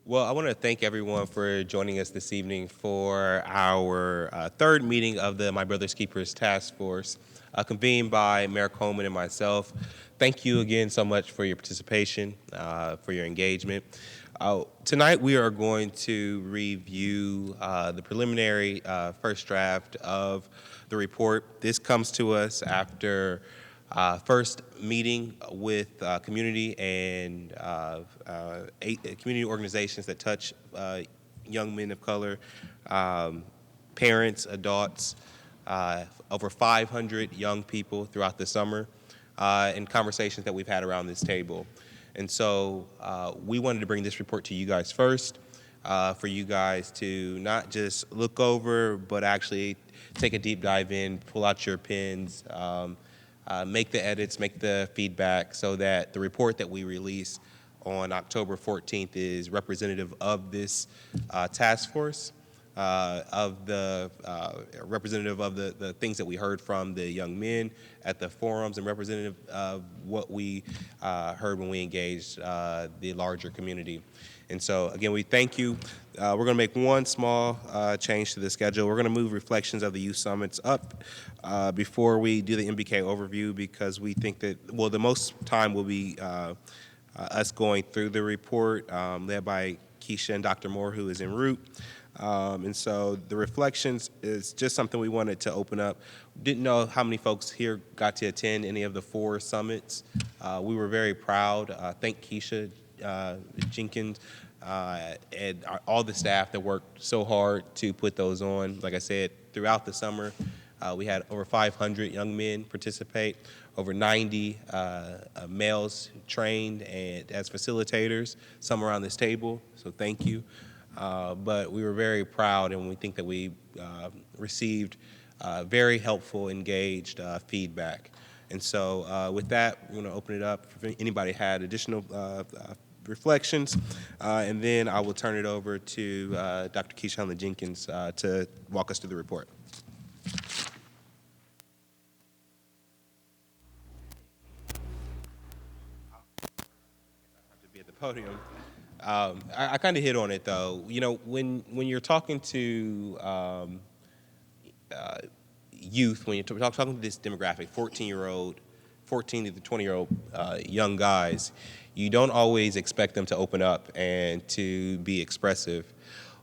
Well, I want to thank everyone for joining us this evening for our third meeting of the My Brother's Keepers Task Force, convened by Mayor Coleman and myself. Thank you again so much for your participation, for your engagement. Tonight we are going to review the preliminary first draft of the report. This comes to us after first meeting with community and community organizations that touch young men of color, parents, adults, over 500 young people throughout the summer, and conversations that we've had around this table. And so we wanted to bring this report to you guys first, for you guys to not just look over, but actually take a deep dive in, pull out your pens, make the edits, make the feedback so that the report that we release on October 14th is representative of this task force, representative of the things that we heard from the young men at the forums, and representative of what we heard when we engaged the larger community. And so, again, we thank you. We're going to make one small change to the schedule. We're going to move reflections of the youth summits up before we do the MBK overview, because we think that, well, the most time will be us going through the report, led by Keisha and Dr. Moore, who is en route. And so the reflections is just something we wanted to open up. Didn't know how many folks here got to attend any of the 4 summits. We were very proud. Thank Keisha Jenkins, and all the staff that worked so hard to put those on. Like I said, throughout the summer, we had over 500 young men participate, over 90 males trained and as facilitators, some around this table, so thank you. But we were very proud, and we think that we received very helpful, engaged feedback. And so with that, we're going to open it up if anybody had additional reflections, and then I will turn it over to Dr. Keisha Jenkins to walk us through the report. To be at the podium. I kind of hit on it though. You know, when you're talking to youth, when you're talking to this demographic, 14 to the 20-year-old young guys, you don't always expect them to open up and to be expressive.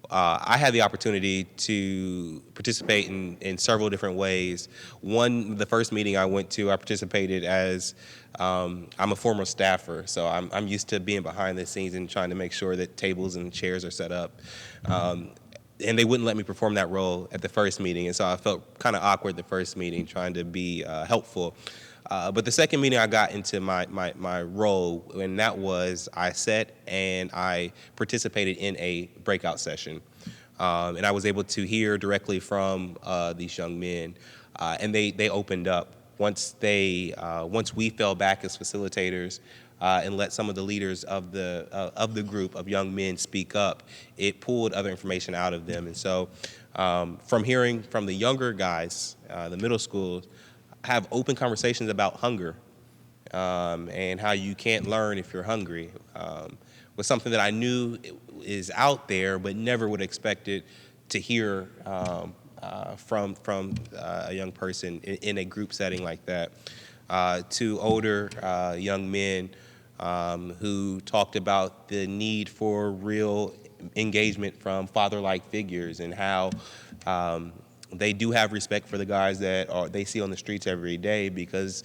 I had the opportunity to participate in several different ways. The first meeting I went to, I participated as, I'm a former staffer, so I'm used to being behind the scenes and trying to make sure that tables and chairs are set up. And they wouldn't let me perform that role at the first meeting, and so I felt kind of awkward the first meeting, trying to be helpful. But the second meeting I got into my role, and that was I sat and I participated in a breakout session. And I was able to hear directly from these young men, and they opened up. Once we fell back as facilitators and let some of the leaders of the group of young men speak up, it pulled other information out of them. And so from hearing from the younger guys, the middle schools, have open conversations about hunger and how you can't learn if you're hungry, was something that I knew is out there, but never would expect it to hear from a young person in a group setting like that. To older young men who talked about the need for real engagement from father-like figures, and how they do have respect for the guys that they see on the streets every day, because,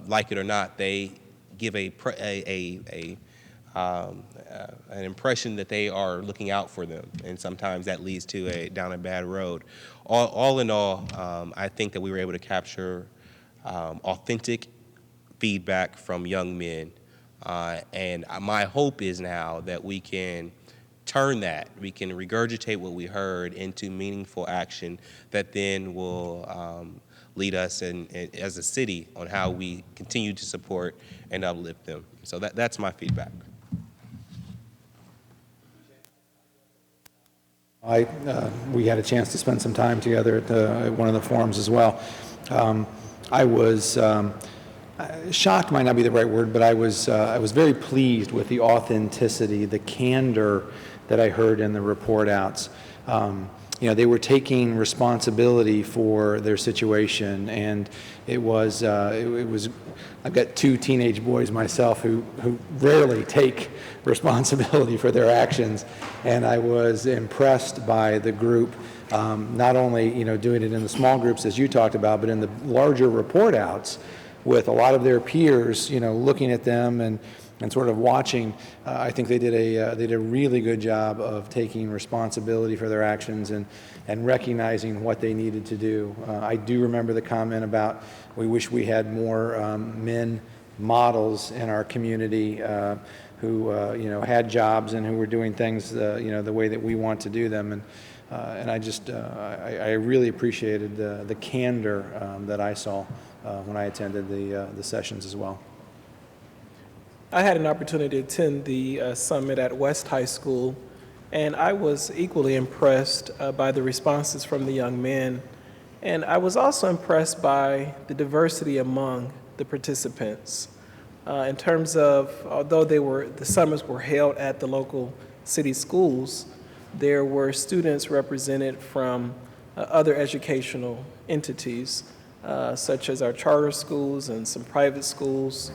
like it or not, they give an impression that they are looking out for them, and sometimes that leads to down a bad road. All in all, I think that we were able to capture authentic feedback from young men, and my hope is now that we can we can regurgitate what we heard into meaningful action that then will lead us as a city on how we continue to support and uplift them. So that's my feedback. We had a chance to spend some time together at one of the forums as well. I was Shocked might not be the right word, but I was very pleased with the authenticity, the candor that I heard in the report outs. They were taking responsibility for their situation, and it was. I've got two teenage boys myself who rarely take responsibility for their actions, and I was impressed by the group. Not only doing it in the small groups as you talked about, but in the larger report outs with a lot of their peers, looking at them and sort of watching. I think they did a really good job of taking responsibility for their actions and recognizing what they needed to do. I do remember the comment about we wish we had more men models in our community who had jobs and who were doing things the way that we want to do them. And I really appreciated the candor that I saw when I attended the sessions as well. I had an opportunity to attend the summit at West High School, and I was equally impressed by the responses from the young men. And I was also impressed by the diversity among the participants in terms of, although the summits were held at the local city schools, there were students represented from other educational entities, such as our charter schools and some private schools.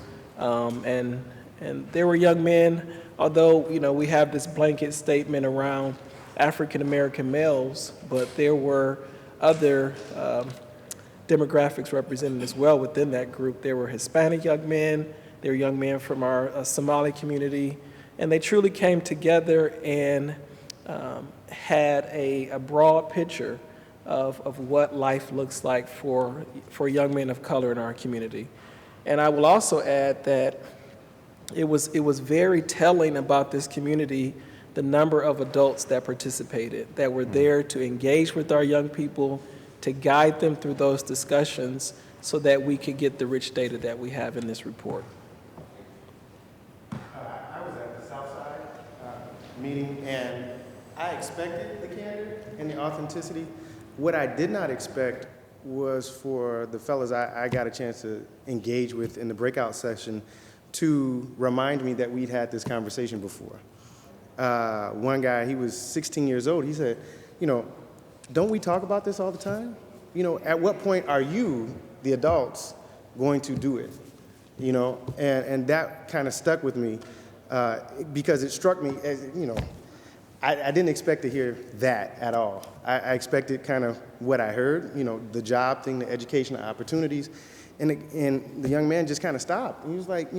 And there were young men, although we have this blanket statement around African American males, but there were other demographics represented as well within that group. There were Hispanic young men, there were young men from our Somali community, and they truly came together and had a broad picture of what life looks like for young men of color in our community. And I will also add that it was very telling about this community, the number of adults that participated, that were there to engage with our young people, to guide them through those discussions so that we could get the rich data that we have in this report. I was at the Southside meeting, and I expected the candor and the authenticity. What I did not expect was for the fellas I got a chance to engage with in the breakout session to remind me that we'd had this conversation before. One guy, he was 16 years old, he said, don't we talk about this all the time? At what point are you, the adults, going to do it? And that kind of stuck with me because it struck me as, I didn't expect to hear that at all. I expected kind of what I heard, the job thing, the educational opportunities. And the young man just kind of stopped. He was like,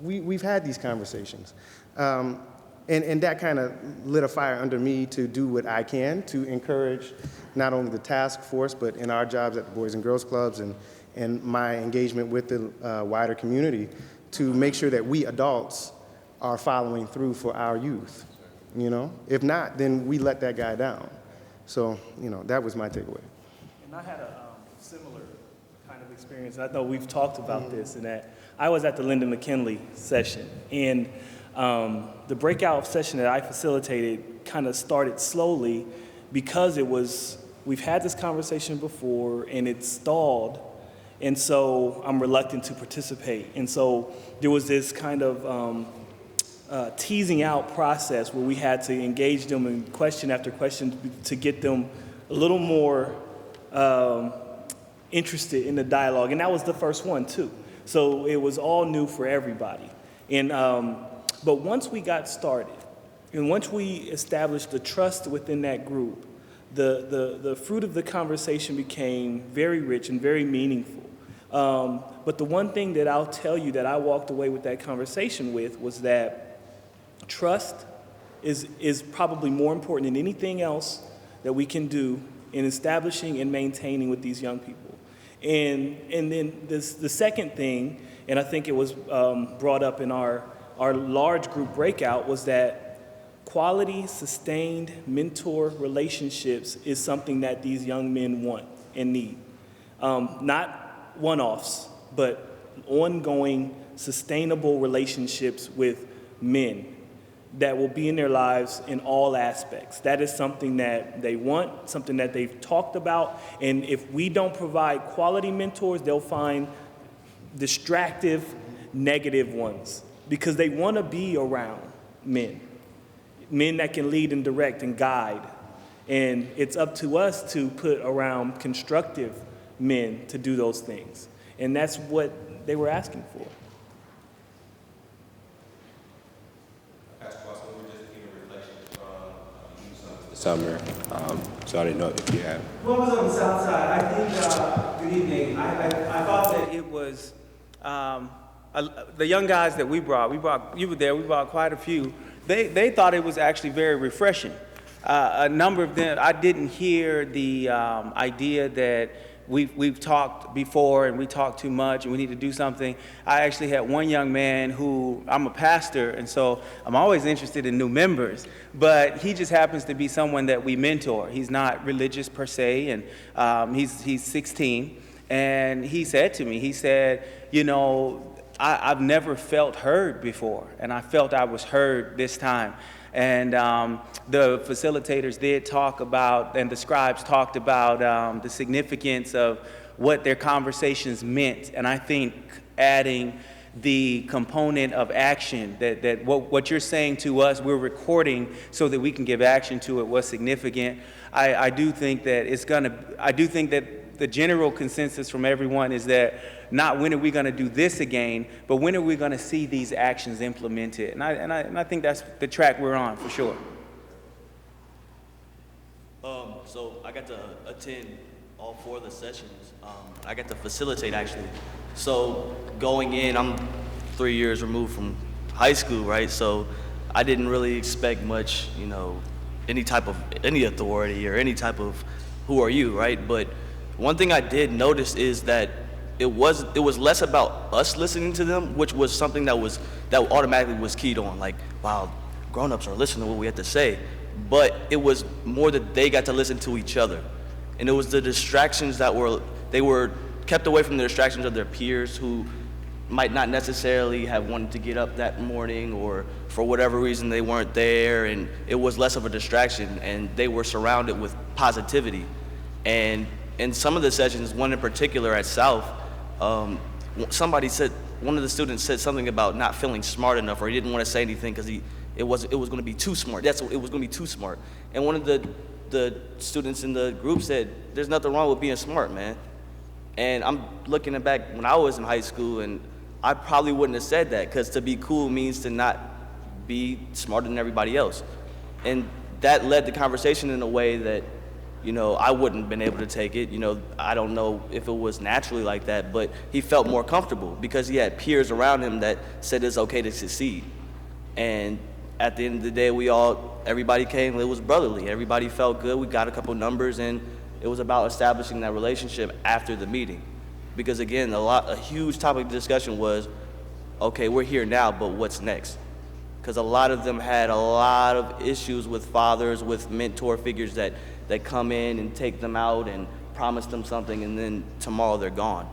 we've had these conversations. And that kind of lit a fire under me to do what I can to encourage not only the task force, but in our jobs at the Boys and Girls Clubs and my engagement with the wider community to make sure that we adults are following through for our youth. If not, then we let that guy down. So, that was my takeaway. And I had a similar kind of experience. I know we've talked about this, and that I was at the Linda McKinley session, and the breakout session that I facilitated kind of started slowly because we've had this conversation before and it stalled, and so I'm reluctant to participate. And so there was this kind of teasing out process where we had to engage them in question after question to get them a little more interested in the dialogue. And that was the first one too. So it was all new for everybody. And but once we got started, and once we established the trust within that group, the fruit of the conversation became very rich and very meaningful. But the one thing that I'll tell you that I walked away with that conversation with was that trust is probably more important than anything else that we can do in establishing and maintaining with these young people. And then the second thing, and I think it was brought up in our large group breakout, was that quality, sustained mentor relationships is something that these young men want and need. Not one-offs, but ongoing, sustainable relationships with men that will be in their lives in all aspects. That is something that they want, something that they've talked about, and if we don't provide quality mentors, they'll find distractive, negative ones, because they want to be around men that can lead and direct and guide. And it's up to us to put around constructive men to do those things. And that's what they were asking for. Taskforce, we were just giving reflections from you some this summer, so I didn't know if you have. What was on the south side? I think, good evening. I thought that it was the young guys that we brought, you were there, we brought quite a few. They thought it was actually very refreshing. A number of them, I didn't hear the idea that we've talked before and we talk too much and we need to do something. I actually had one young man who, I'm a pastor, and so I'm always interested in new members, but he just happens to be someone that we mentor. He's not religious per se, and he's 16, and he said to me, he said, you know, I've never felt heard before, and I felt I was heard this time. And the facilitators did talk about, and the scribes talked about the significance of what their conversations meant. And I think adding the component of action, that what you're saying to us, we're recording so that we can give action to it, was significant. I do think that the general consensus from everyone is that not when are we going to do this again, but when are we going to see these actions implemented? And I think that's the track we're on for sure. So I got to attend all 4 of the sessions. I got to facilitate actually. So going in, I'm 3 years removed from high school, right? So I didn't really expect much, you know, any authority or any type of who are you, right? But one thing I did notice is that it was less about us listening to them, which was something that automatically was keyed on. Like, wow, grown-ups are listening to what we have to say. But it was more that they got to listen to each other. And it was the distractions they were kept away from the distractions of their peers who might not necessarily have wanted to get up that morning, or for whatever reason they weren't there, and it was less of a distraction, and they were surrounded with positivity. And in some of the sessions, one in particular at South, one of the students said something about not feeling smart enough, or he didn't want to say anything because it was going to be too smart. It was going to be too smart. And one of the students in the group said, "There's nothing wrong with being smart, man." And I'm looking back when I was in high school, and I probably wouldn't have said that, because to be cool means to not be smarter than everybody else. And that led the conversation in a way that, you know, I wouldn't have been able to take it. You know, I don't know if it was naturally like that, but he felt more comfortable because he had peers around him that said it's okay to succeed. And at the end of the day, everybody came, it was brotherly. Everybody felt good. We got a couple numbers, and it was about establishing that relationship after the meeting. Because again, a huge topic of discussion was, okay, we're here now, but what's next? Because a lot of them had a lot of issues with fathers, with mentor figures that come in and take them out and promise them something, and then tomorrow they're gone.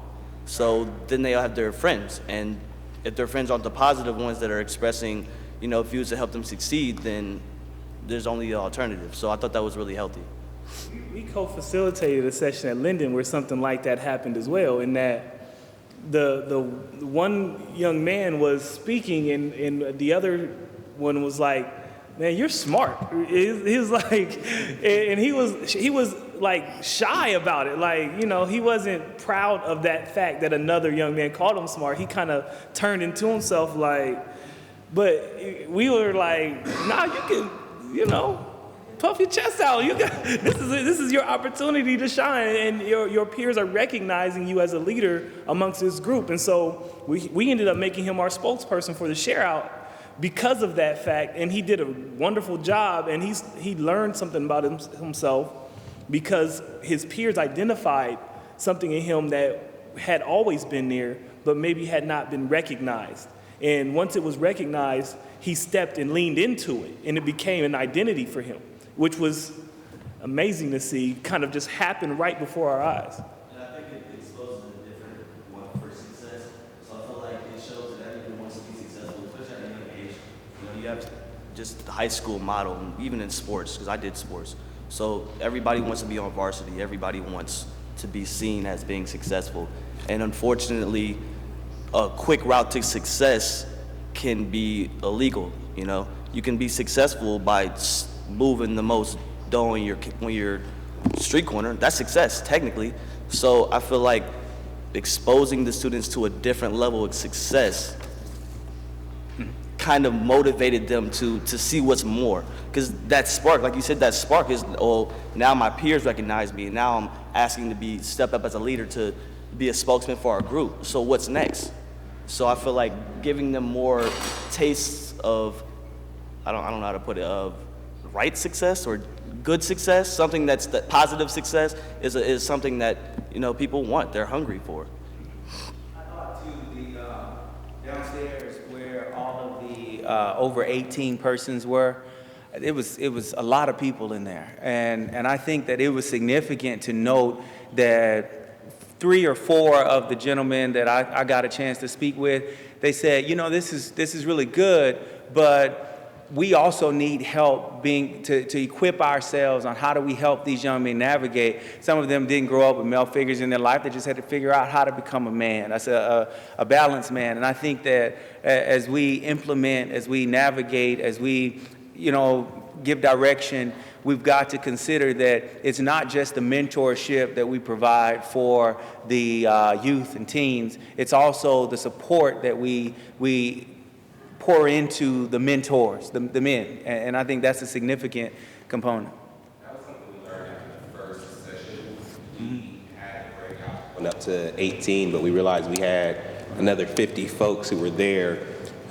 So then they have their friends, and if their friends aren't the positive ones that are expressing, you know, views to help them succeed, then there's only the alternative. So I thought that was really healthy. We co-facilitated a session at Linden where something like that happened as well, in that the one young man was speaking, and the other one was like, "Man, you're smart." He was like, and he was like shy about it. Like, you know, he wasn't proud of that fact that another young man called him smart. He kind of turned into himself like, but we were like, "Nah, you can, you know, puff your chest out. You got this is your opportunity to shine, and your peers are recognizing you as a leader amongst this group." And so we ended up making him our spokesperson for the share out because of that fact, and he did a wonderful job, and he learned something about himself because his peers identified something in him that had always been there, but maybe had not been recognized. And once it was recognized, he stepped and leaned into it, and it became an identity for him, which was amazing to see kind of just happen right before our eyes. And I think it exposes a different one for success. So I feel like it shows that everyone wants to be successful, especially at a young age. You know, you have just the high school model, even in sports, because I did sports. So everybody wants to be on varsity. Everybody wants to be seen as being successful. And unfortunately, a quick route to success can be illegal. You know, you can be successful by moving the most dough in your street corner. That's success technically. So I feel like exposing the students to a different level of success kind of motivated them to see what's more. Because that spark, like you said, that spark is, oh, now my peers recognize me, and now I'm asking to step up as a leader to be a spokesman for our group. So what's next? So I feel like giving them more tastes of, I don't know how to put it, of right success or good success, something that's positive success is something that, you know, people want, they're hungry for. I thought too, the downstairs where all of the over 18 persons were, it was a lot of people in there. And I think that it was significant to note that 3 or 4 of the gentlemen that I got a chance to speak with, they said, you know, this is really good, but we also need help to equip ourselves on how do we help these young men navigate. Some of them didn't grow up with male figures in their life. They just had to figure out how to become a man. That's a balanced man. And I think that as we implement, as we navigate, as we, you know, give direction, we've got to consider that it's not just the mentorship that we provide for the youth and teens. It's also the support that we pour into the mentors, the men. And I think that's a significant component. That was something we learned after the first session. We had a breakout went up to 18, but we realized we had another 50 folks who were there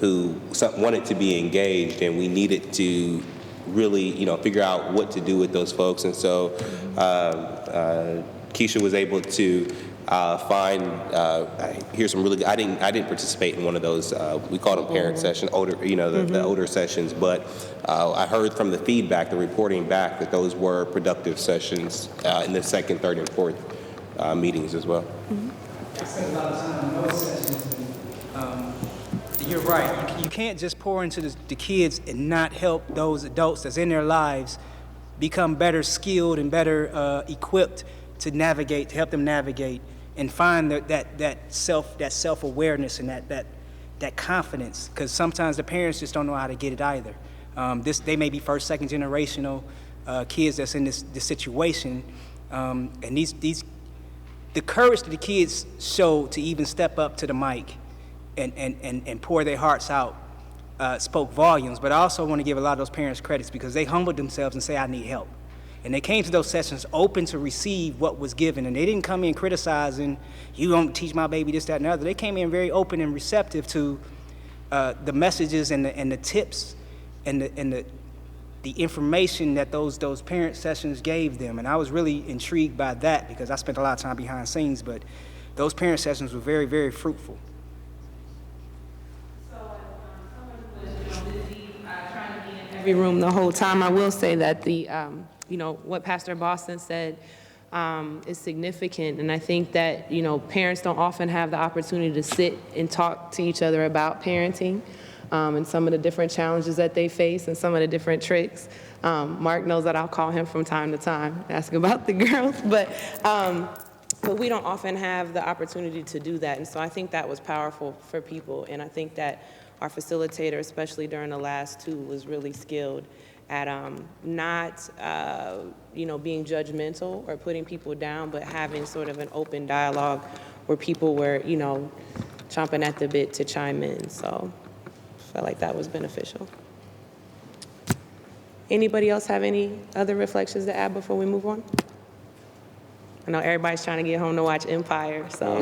who wanted to be engaged, and we needed to really, you know, figure out what to do with those folks. And so Keisha was able to find, here's some really good, I didn't participate in one of those, we called them parent session, older, you know, the older sessions, but I heard from the feedback, the reporting back, that those were productive sessions in the second, third, and fourth meetings as well. I spent a lot of time in those sessions. You're right. You can't just pour into the kids and not help those adults that's in their lives become better skilled and better equipped to navigate, to help them navigate and find that self-awareness and that confidence. Because sometimes the parents just don't know how to get it either. They may be first, second generational kids that's in this situation, and the courage that the kids show to even step up to the mic and pour their hearts out spoke volumes. But I also want to give a lot of those parents credits because they humbled themselves and say, I need help. And they came to those sessions open to receive what was given. And they didn't come in criticizing, you don't teach my baby this, that, and the other. They came in very open and receptive to the messages and the tips and the information that those parent sessions gave them. And I was really intrigued by that because I spent a lot of time behind the scenes, but those parent sessions were very, very fruitful. Every room the whole time. I will say that the, you know, what Pastor Boston said is significant, and I think that, you know, parents don't often have the opportunity to sit and talk to each other about parenting and some of the different challenges that they face and some of the different tricks. Mark knows that I'll call him from time to time, ask about the girls, but we don't often have the opportunity to do that, and so I think that was powerful for people, and I think that our facilitator, especially during the last 2, was really skilled at not, you know, being judgmental or putting people down, but having sort of an open dialogue where people were, you know, chomping at the bit to chime in. So I felt like that was beneficial. Anybody else have any other reflections to add before we move on? I know everybody's trying to get home to watch Empire, so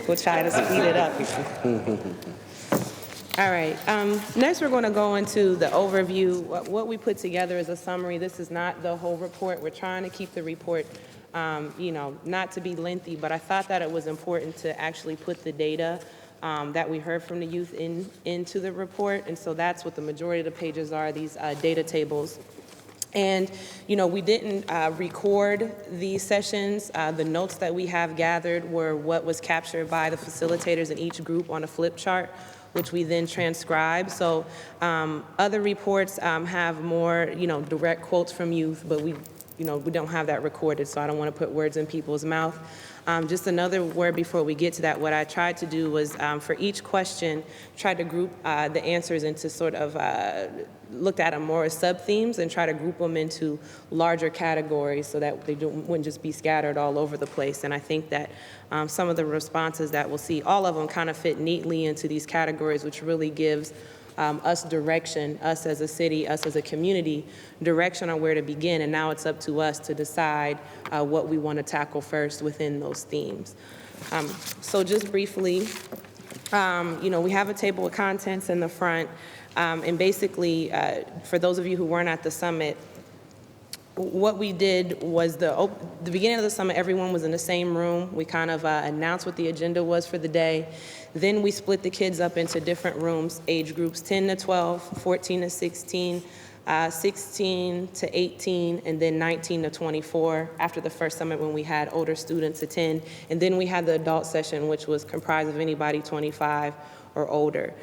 we'll try to speed it up. All right, next we're going to go into the overview. What we put together is a summary. This is not the whole report. We're trying to keep the report, you know, not to be lengthy, but I thought that it was important to actually put the data that we heard from the youth into the report, and so that's what the majority of the pages are, these data tables. And, you know, we didn't record these sessions. The notes that we have gathered were what was captured by the facilitators in each group on a flip chart, which we then transcribe. So other reports have more, you know, direct quotes from youth, but we we don't have that recorded, so I don't want to put words in people's mouth. Just another word before we get to that, what I tried to do was for each question, try to group the answers into sort of, looked at them more as sub-themes and try to group them into larger categories so that they wouldn't just be scattered all over the place. And I think that some of the responses that we'll see, all of them kind of fit neatly into these categories, which really gives us direction, us as a city, us as a community, direction on where to begin. And now it's up to us to decide what we want to tackle first within those themes. So just briefly, we have a table of contents in the front. And basically, for those of you who weren't at the summit, what we did was the beginning of the summit, everyone was in the same room. We kind of announced what the agenda was for the day. Then we split the kids up into different rooms, age groups 10 to 12, 14 to 16, 16 to 18, and then 19 to 24 after the first summit when we had older students attend. And then we had the adult session, which was comprised of anybody 25 or older.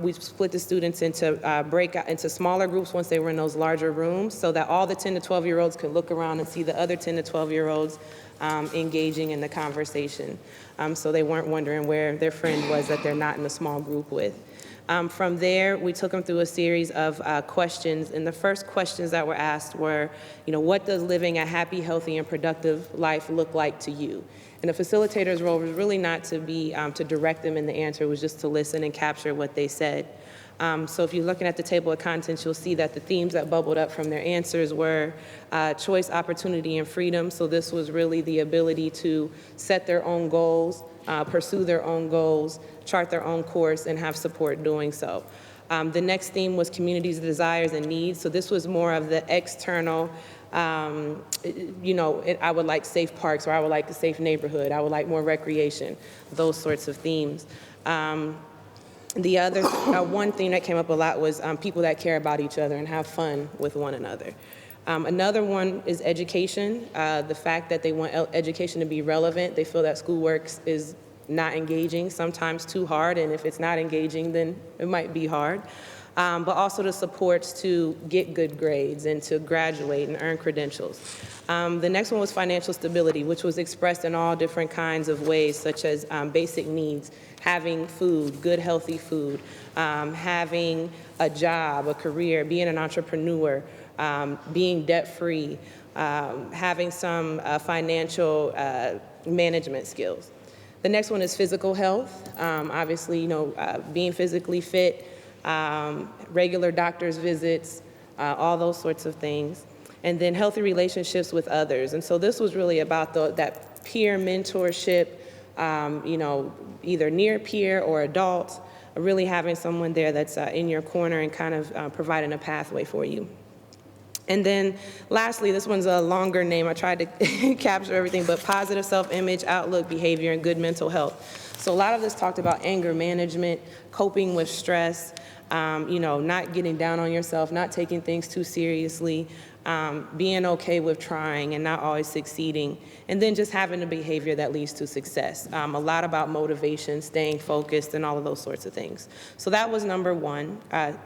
We split the students into breakout into smaller groups once they were in those larger rooms so that all the 10 to 12-year-olds could look around and see the other 10 to 12-year-olds engaging in the conversation. So they weren't wondering where their friend was that they're not in a small group with. From there, we took them through a series of questions, and the first questions that were asked were, what does living a happy, healthy, and productive life look like to you? And the facilitator's role was really not to be, to direct them in the answer, it was just to listen and capture what they said. So if you're looking at the table of contents, you'll see that the themes that bubbled up from their answers were choice, opportunity, and freedom. So this was really the ability to set their own goals, pursue their own goals, chart their own course, and have support doing so. The next theme was communities' desires and needs. So this was more of the external, I would like safe parks, or I would like a safe neighborhood, I would like more recreation, those sorts of themes. The other one theme that came up a lot was people that care about each other and have fun with one another. Another one is education, the fact that they want education to be relevant. They feel that schoolwork is not engaging, sometimes too hard, and if it's not engaging, then it might be hard. But also the supports to get good grades and to graduate and earn credentials. The next one was financial stability, which was expressed in all different kinds of ways, such as basic needs, having food, good, healthy food, having a job, a career, being an entrepreneur, being debt-free, having some financial management skills. The next one is physical health. Obviously, being physically fit, regular doctor's visits, all those sorts of things. And then healthy relationships with others. And so this was really about that peer mentorship, either near peer or adults, really having someone there that's in your corner and kind of providing a pathway for you. And then lastly, this one's a longer name. I tried to capture everything, but positive self-image, outlook, behavior, and good mental health. So a lot of this talked about anger management, coping with stress, not getting down on yourself, not taking things too seriously, being okay with trying and not always succeeding, and then just having a behavior that leads to success. A lot about motivation, staying focused, and all of those sorts of things. So that was number one,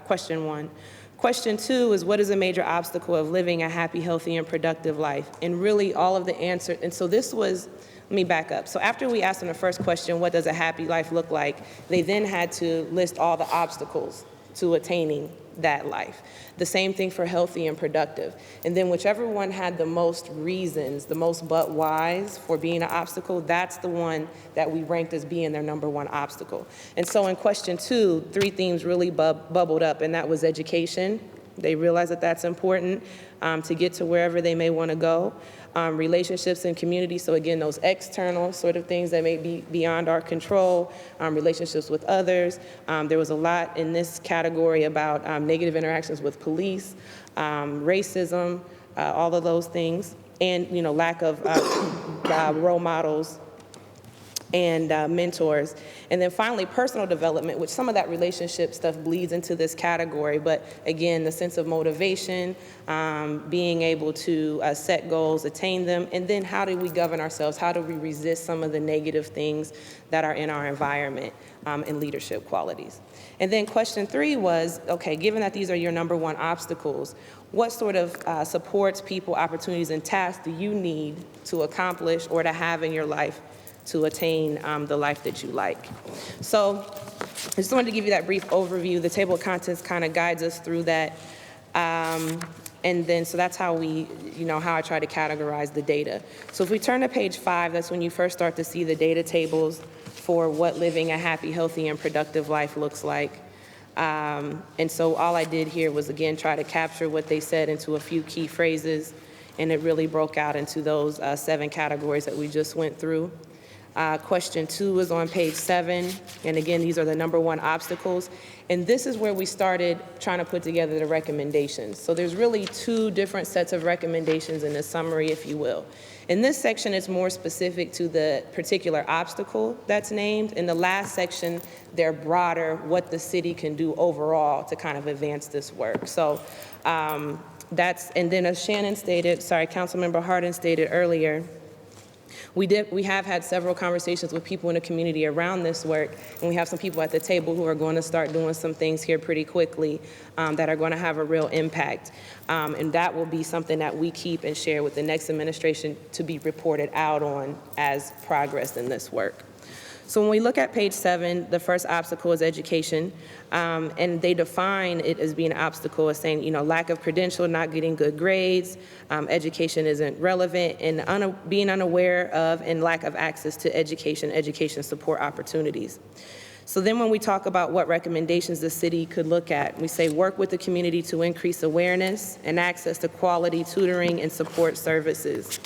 question one. Question two is, what is a major obstacle of living a happy, healthy, and productive life? And really all of the answers, and so this was, let me back up. So after we asked them the first question, what does a happy life look like? They then had to list all the obstacles to attaining that life. The same thing for healthy and productive. And then whichever one had the most reasons, the most but whys for being an obstacle, that's the one that we ranked as being their number one obstacle. And so in question two, three themes really bubbled up, and that was education. They realized that that's important to get to wherever they may want to go. Relationships and community, so again, those external sort of things that may be beyond our control, relationships with others. There was a lot in this category about negative interactions with police, racism, all of those things, and lack of role models and mentors. And then finally, personal development, which some of that relationship stuff bleeds into this category. But again, the sense of motivation, being able to set goals, attain them, and then how do we govern ourselves? How do we resist some of the negative things that are in our environment and leadership qualities? And then question 3 was, okay, given that these are your number 1 obstacles, what sort of supports, people, opportunities, and tasks do you need to accomplish or to have in your life to attain the life that you like? So I just wanted to give you that brief overview. The table of contents kind of guides us through that. And then, so that's how how I try to categorize the data. So if we turn to page 5, that's when you first start to see the data tables for what living a happy, healthy, and productive life looks like. And so all I did here was, again, try to capture what they said into a few key phrases, and it really broke out into those 7 categories that we just went through. Question 2 is on page 7, and again, these are the number 1 obstacles. And this is where we started trying to put together the recommendations. So there's really 2 different sets of recommendations in the summary, if you will. In this section, it's more specific to the particular obstacle that's named. In the last section, they're broader, what the city can do overall to kind of advance this work. So and then as Councilmember Harden stated earlier, we have had several conversations with people in the community around this work, and we have some people at the table who are going to start doing some things here pretty quickly that are going to have a real impact. And that will be something that we keep and share with the next administration to be reported out on as progress in this work. So when we look at page 7, the first obstacle is education, and they define it as being an obstacle as saying, lack of credential, not getting good grades, education isn't relevant, and being unaware of and lack of access to education support opportunities. So then when we talk about what recommendations the city could look at, we say work with the community to increase awareness and access to quality tutoring and support services.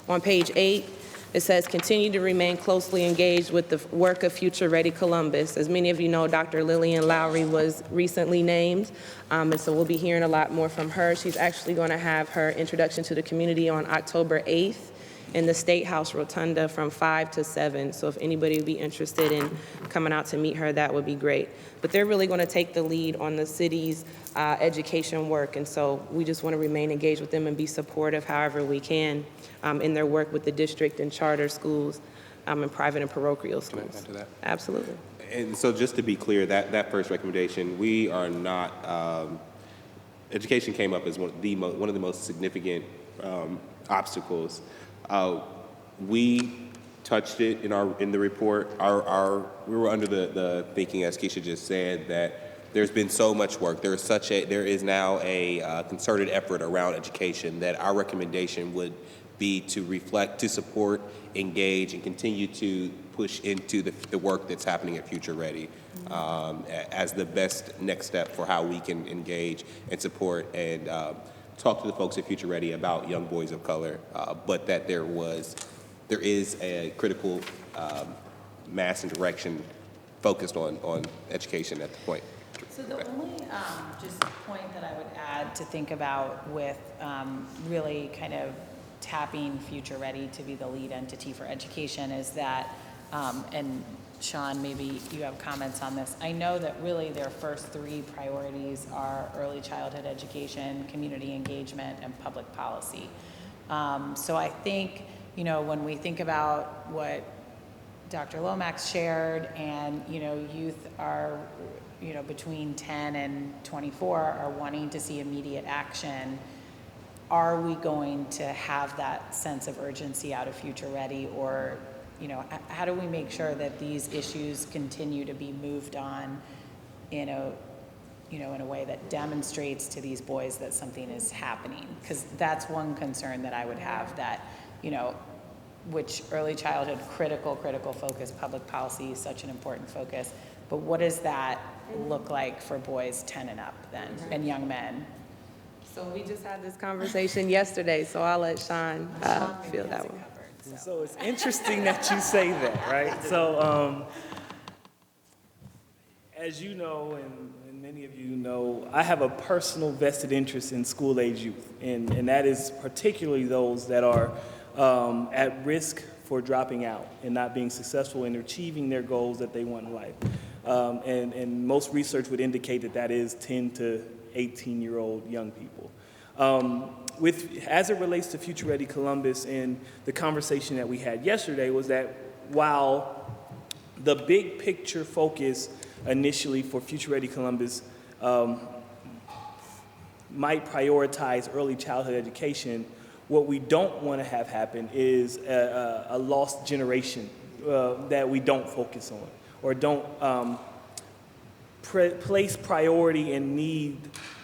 On page 8, it says continue to remain closely engaged with the work of Future Ready Columbus. As many of you know, Dr. Lillian Lowry was recently named, and so we'll be hearing a lot more from her. She's actually going to have her introduction to the community on October 8th in the State House Rotunda from 5 to 7. So if anybody would be interested in coming out to meet her, that would be great. But they're really going to take the lead on the city's education work, and so we just want to remain engaged with them and be supportive however we can in their work with the district and charter schools and private and parochial schools. Can I add to that? Absolutely. And so just to be clear, that first recommendation, we are not, education came up as one of the most significant obstacles. We touched it in the report. We were under the thinking, as Keisha just said, that there's been so much work. There is now a concerted effort around education that our recommendation would be to reflect, to support, engage, and continue to push into the work that's happening at Future Ready as the best next step for how we can engage and support and talk to the folks at Future Ready about young boys of color, but that there is a critical mass and direction focused on education at the point. So the only just point that I would add to think about with really kind of tapping Future Ready to be the lead entity for education is that, and Sean, maybe you have comments on this. I know that really their first 3 priorities are early childhood education, community engagement, and public policy. So I think, when we think about what Dr. Lomax shared and, youth are, between 10 and 24 are wanting to see immediate action, are we going to have that sense of urgency out of Future Ready, or how do we make sure that these issues continue to be moved on in a way that demonstrates to these boys that something is happening? Because that's one concern that I would have, that, which early childhood, critical focus, public policy is such an important focus, but what does that look like for boys 10 and up then, and young men? So we just had this conversation yesterday, so I'll let Sean feel that one. So it's interesting that you say that, right? So as you know, and many of you know, I have a personal vested interest in school-age youth, and that is particularly those that are at risk for dropping out and not being successful in achieving their goals that they want in life. And most research would indicate that that is 10 to 18-year-old young people. As it relates to Future Ready Columbus, and the conversation that we had yesterday was that while the big picture focus initially for Future Ready Columbus might prioritize early childhood education, what we don't want to have happen is a lost generation that we don't focus on or don't place priority and need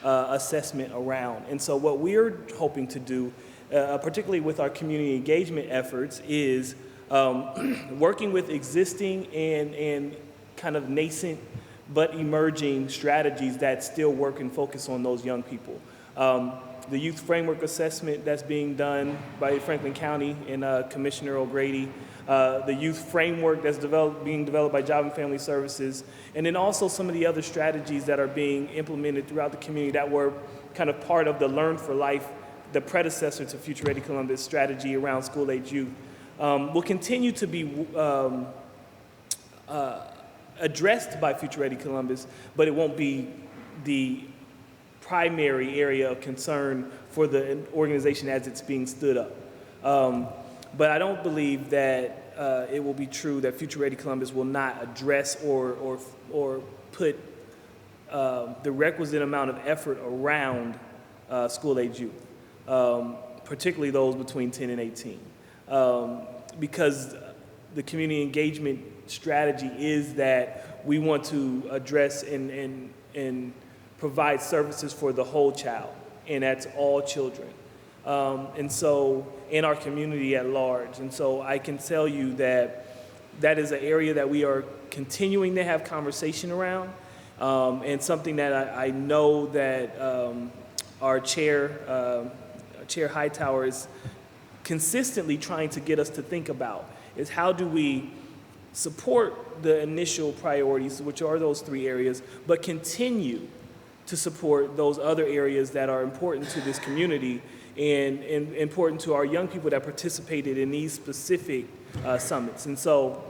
assessment around. And so what we're hoping to do, particularly with our community engagement efforts, is working with existing and kind of nascent but emerging strategies that still work and focus on those young people. The youth framework assessment that's being done by Franklin County and Commissioner O'Grady, the youth framework that's being developed by Job and Family Services, and then also some of the other strategies that are being implemented throughout the community that were kind of part of the Learn for Life, the predecessor to Future Ready Columbus strategy around school-age youth, will continue to be addressed by Future Ready Columbus, but it won't be the primary area of concern for the organization as it's being stood up. But I don't believe that it will be true that Future Ready Columbus will not address or put the requisite amount of effort around school-age youth, particularly those between 10 and 18. Because the community engagement strategy is that we want to address and provide services for the whole child, and that's all children. And so, in our community at large. And so I can tell you that that is an area that we are continuing to have conversation around, and something that I know that our Chair Hightower is consistently trying to get us to think about, is how do we support the initial priorities, which are those three areas, but continue to support those other areas that are important to this community and important to our young people that participated in these specific summits. And so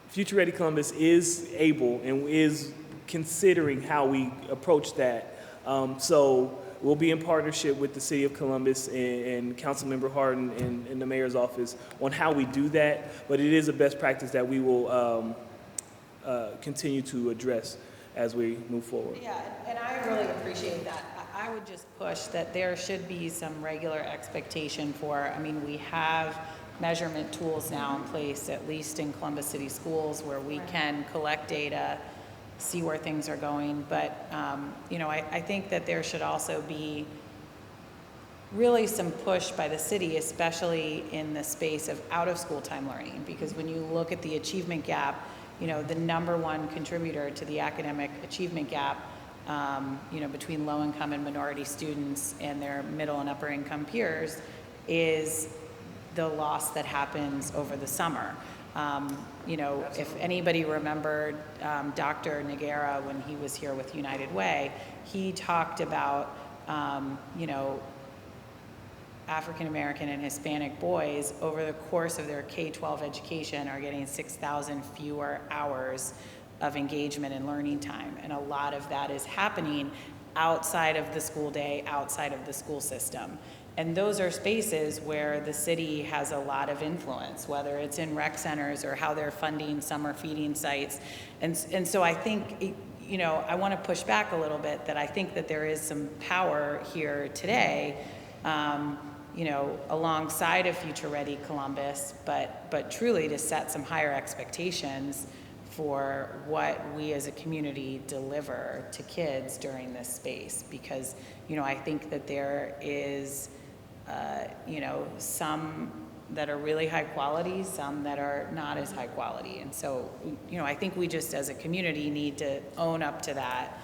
Future Ready Columbus is able and is considering how we approach that. So we'll be in partnership with the City of Columbus and Councilmember Harden and the Mayor's office on how we do that, but it is a best practice that we will continue to address as we move forward. Yeah, and I really appreciate that. I would just push that there should be some regular expectation for, I mean, we have measurement tools now in place, at least in Columbus City Schools, where we can collect data, see where things are going. But, you know, I think that there should also be really some push by the city, especially in the space of out-of-school time learning, because when you look at the achievement gap, you know, the #1 contributor to the academic achievement gap, you know, between low-income and minority students and their middle and upper-income peers is the loss that happens over the summer. You know, if anybody remembered Dr. Nagara when he was here with United Way, he talked about, you know, African American and Hispanic boys over the course of their K-12 education are getting 6,000 fewer hours of engagement and learning time. And a lot of that is happening outside of the school day, outside of the school system. And those are spaces where the city has a lot of influence, whether it's in rec centers or how they're funding summer feeding sites. And so I think, you know, I want to push back a little bit that I think that there is some power here today, you know, alongside of Future Ready Columbus, but truly to set some higher expectations for what we as a community deliver to kids during this space. Because, you know, I think that there is, you know, some that are really high quality, some that are not as high quality. And so, you know, I think we just as a community need to own up to that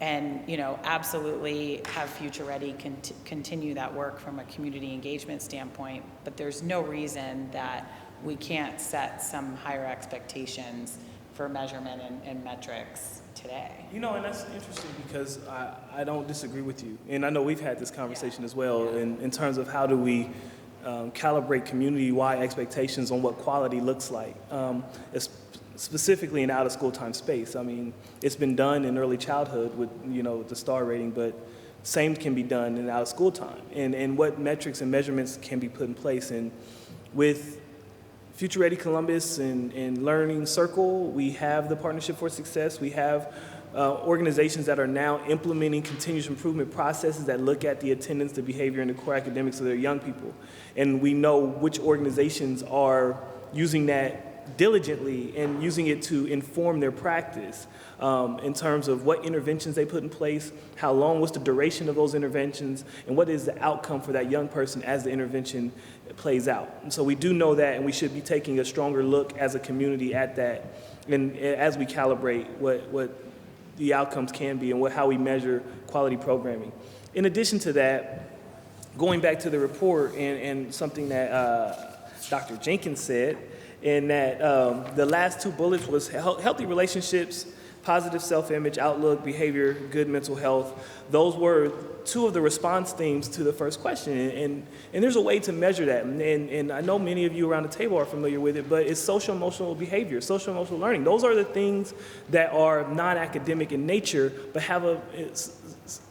and, you know, absolutely have Future Ready continue that work from a community engagement standpoint. But there's no reason that we can't set some higher expectations for measurement and metrics today. You know, and that's interesting because I don't disagree with you. And I know we've had this conversation as well in terms of how do we calibrate community-wide expectations on what quality looks like, specifically in out-of-school time space. I mean, it's been done in early childhood with, the star rating, but same can be done in out-of-school time, and what metrics and measurements can be put in place. And with Future Ready Columbus and Learning Circle, we have the Partnership for Success. We have organizations that are now implementing continuous improvement processes that look at the attendance, the behavior, and the core academics of their young people. And we know which organizations are using that diligently and using it to inform their practice in terms of what interventions they put in place, how long, what's the duration of those interventions, and what is the outcome for that young person as the intervention plays out. And so we do know that, and we should be taking a stronger look as a community at that, and as we calibrate what the outcomes can be and how we measure quality programming. In addition to that, going back to the report and something that Dr. Jenkins said, and that the last two bullets was healthy relationships, positive self-image, outlook, behavior, good mental health. Those were two of the response themes to the first question. And there's a way to measure that. And I know many of you around the table are familiar with it, but it's social-emotional behavior, social-emotional learning. Those are the things that are non-academic in nature, but have a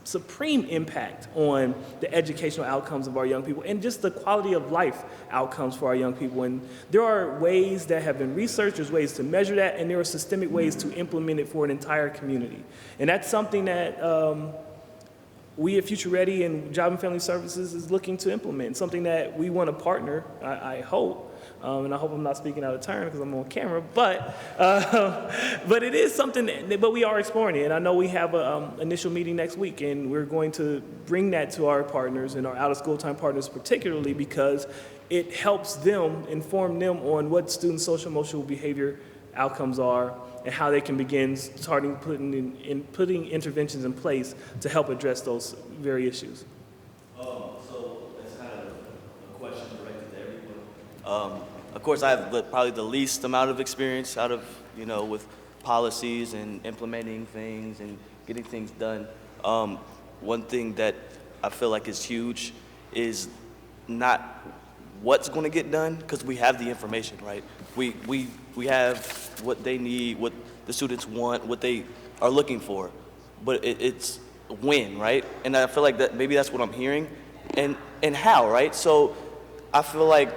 supreme impact on the educational outcomes of our young people and just the quality of life outcomes for our young people. And there are ways that have been researched, there's ways to measure that, and there are systemic ways to implement it for an entire community. And that's something that we at Future Ready and Job and Family Services is looking to implement, something that we want to partner, I hope, and I hope I'm not speaking out of turn because I'm on camera, but it is something but we are exploring it. And I know we have an initial meeting next week, and we're going to bring that to our partners and our out-of-school time partners particularly because it helps them, inform them on what student social-emotional behavior outcomes are and how they can begin putting interventions in place to help address those very issues. So that's kind of a question directed to everyone. Of course, I have probably the least amount of experience out of, with policies and implementing things and getting things done. One thing that I feel like is huge is not what's going to get done, because we have the information, right? We have what they need, what the students want, what they are looking for, but it's when, right? And I feel like that maybe that's what I'm hearing, and how, right? So I feel like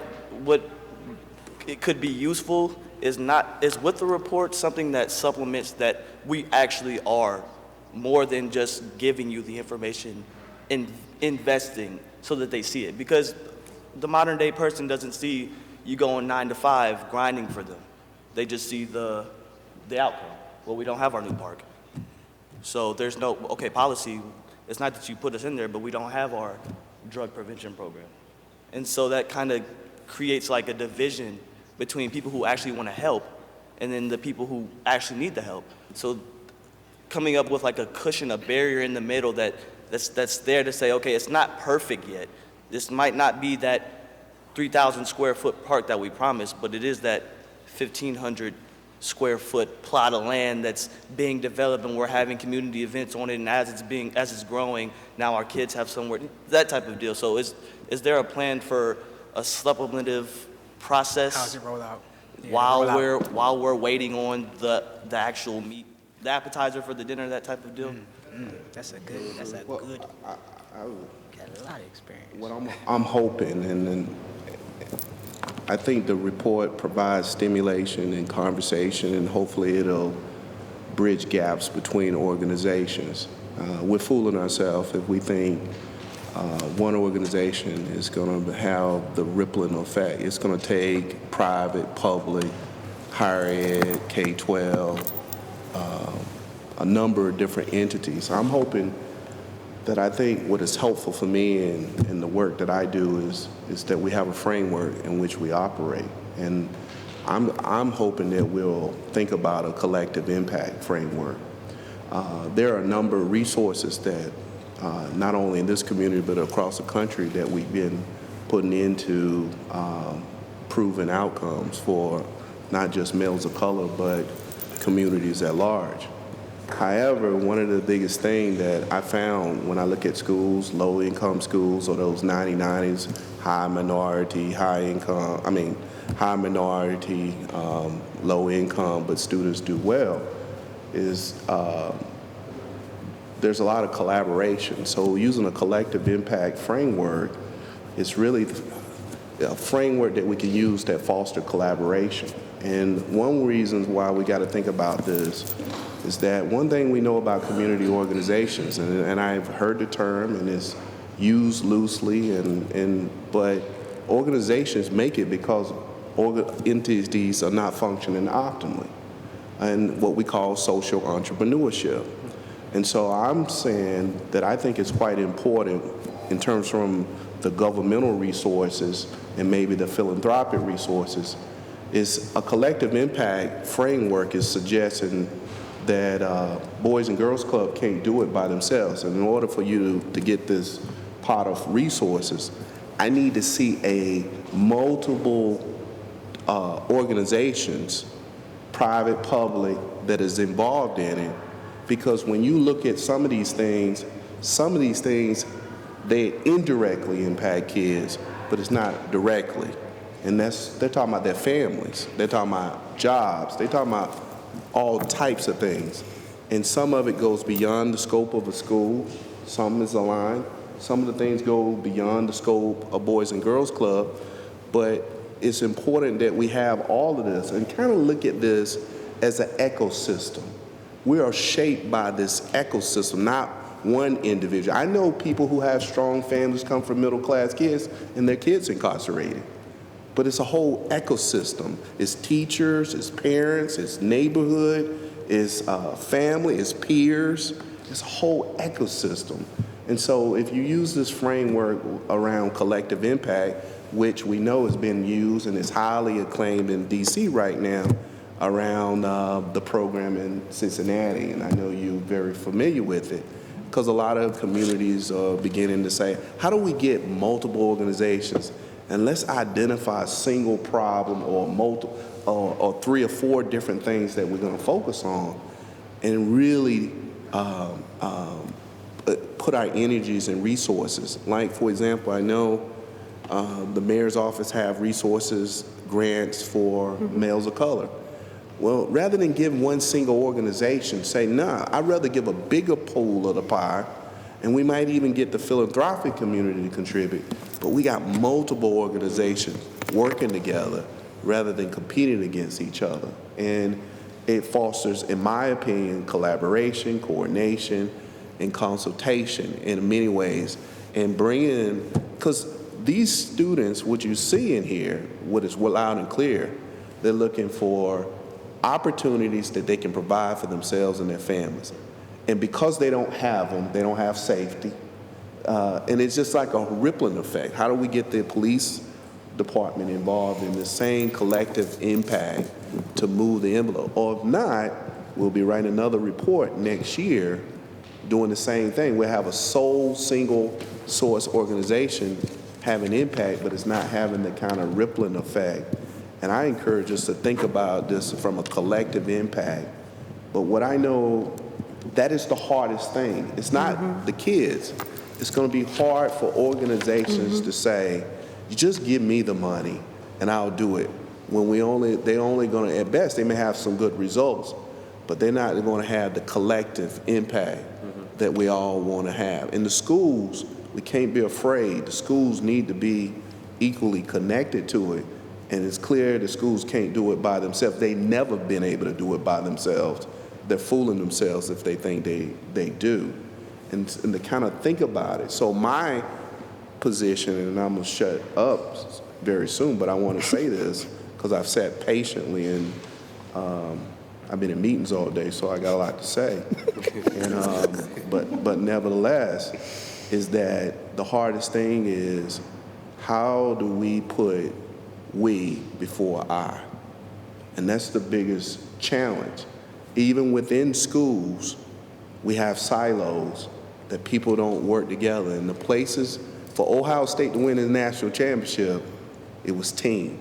what it could be useful is with the report something that supplements that we actually are more than just giving you the information and investing so that they see it, because the modern day person doesn't see you going 9 to 5 grinding for them. They just see the outcome. Well, we don't have our new park. So there's no, policy, it's not that you put us in there, but we don't have our drug prevention program. And so that kind of creates like a division between people who actually want to help and then the people who actually need the help. So coming up with like a cushion, a barrier in the middle that's there to say, okay, it's not perfect yet. This might not be that 3,000 square foot park that we promised, but it is that 1,500 square foot plot of land that's being developed, and we're having community events on it, and as it's growing, now our kids have somewhere, that type of deal. So is there a plan for a supplementive process? How's it roll out? Yeah, while we're waiting on the actual meat, the appetizer for the dinner, that type of deal? That's a good. I Got a lot of experience. What I'm hoping, and I think the report provides stimulation and conversation, and hopefully it'll bridge gaps between organizations. We're fooling ourselves if we think one organization is going to have the rippling effect. It's going to take private, public, higher ed, K-12, a number of different entities. I'm hoping that I think what is helpful for me in the work that I do is that we have a framework in which we operate. And I'm hoping that we'll think about a collective impact framework. There are a number of resources that not only in this community but across the country that we've been putting into proven outcomes for not just males of color but communities at large. However, one of the biggest things that I found when I look at schools, low-income schools or those 90-90s, high minority, high minority, low income, but students do well, is there's a lot of collaboration. So using a collective impact framework is really a framework that we can use that foster collaboration. And one reason why we got to think about this is that one thing we know about community organizations, and I've heard the term and it's used loosely, but organizations make it because entities are not functioning optimally, and what we call social entrepreneurship. And so I'm saying that I think it's quite important in terms from the governmental resources and maybe the philanthropic resources, is a collective impact framework is suggesting that Boys and Girls Club can't do it by themselves. And in order for you to get this pot of resources, I need to see a multiple organizations, private, public, that is involved in it. Because when you look at some of these things, they indirectly impact kids, but it's not directly. And they're talking about their families, they're talking about jobs, they're talking about all types of things. And some of it goes beyond the scope of a school, some is aligned, some of the things go beyond the scope of Boys and Girls Club, but it's important that we have all of this and kind of look at this as an ecosystem. We are shaped by this ecosystem, not one individual. I know people who have strong families come from middle-class kids and their kids incarcerated. But it's a whole ecosystem. It's teachers, it's parents, it's neighborhood, it's family, it's peers. It's a whole ecosystem. And so if you use this framework around collective impact, which we know has been used and is highly acclaimed in DC right now around the program in Cincinnati, and I know you're very familiar with it, because a lot of communities are beginning to say, how do we get multiple organizations? And let's identify a single problem or or 3 or 4 different things that we're going to focus on, and really put our energies and resources. Like, for example, I know the mayor's office have resources, grants for males of color. Well, rather than give one single organization, say, nah, I'd rather give a bigger pool of the pie, and we might even get the philanthropic community to contribute, but we got multiple organizations working together rather than competing against each other. And it fosters, in my opinion, collaboration, coordination, and consultation in many ways. And bringing in, because these students, what you see in here, what is loud and clear, they're looking for opportunities that they can provide for themselves and their families. And because they don't have them, they don't have safety. And it's just like a rippling effect. How do we get the police department involved in the same collective impact to move the envelope? Or if not, we'll be writing another report next year doing the same thing. We'll have a sole, single source organization having impact, but it's not having the kind of rippling effect. And I encourage us to think about this from a collective impact. But what I know, that is the hardest thing. It's not the kids. It's going to be hard for organizations to say, you just give me the money and I'll do it. When they're only going to, at best, they may have some good results, but they're not going to have the collective impact that we all want to have. In the schools, we can't be afraid. The schools need to be equally connected to it. And it's clear the schools can't do it by themselves. They've never been able to do it by themselves. They're fooling themselves if they think they do. And to kind of think about it. So my position, and I'm going to shut up very soon, but I want to say this because I've sat patiently and I've been in meetings all day, so I got a lot to say. And, but nevertheless, is that the hardest thing is how do we put we before I? And that's the biggest challenge. Even within schools, we have silos that people don't work together. And the places for Ohio State to win the national championship, it was team.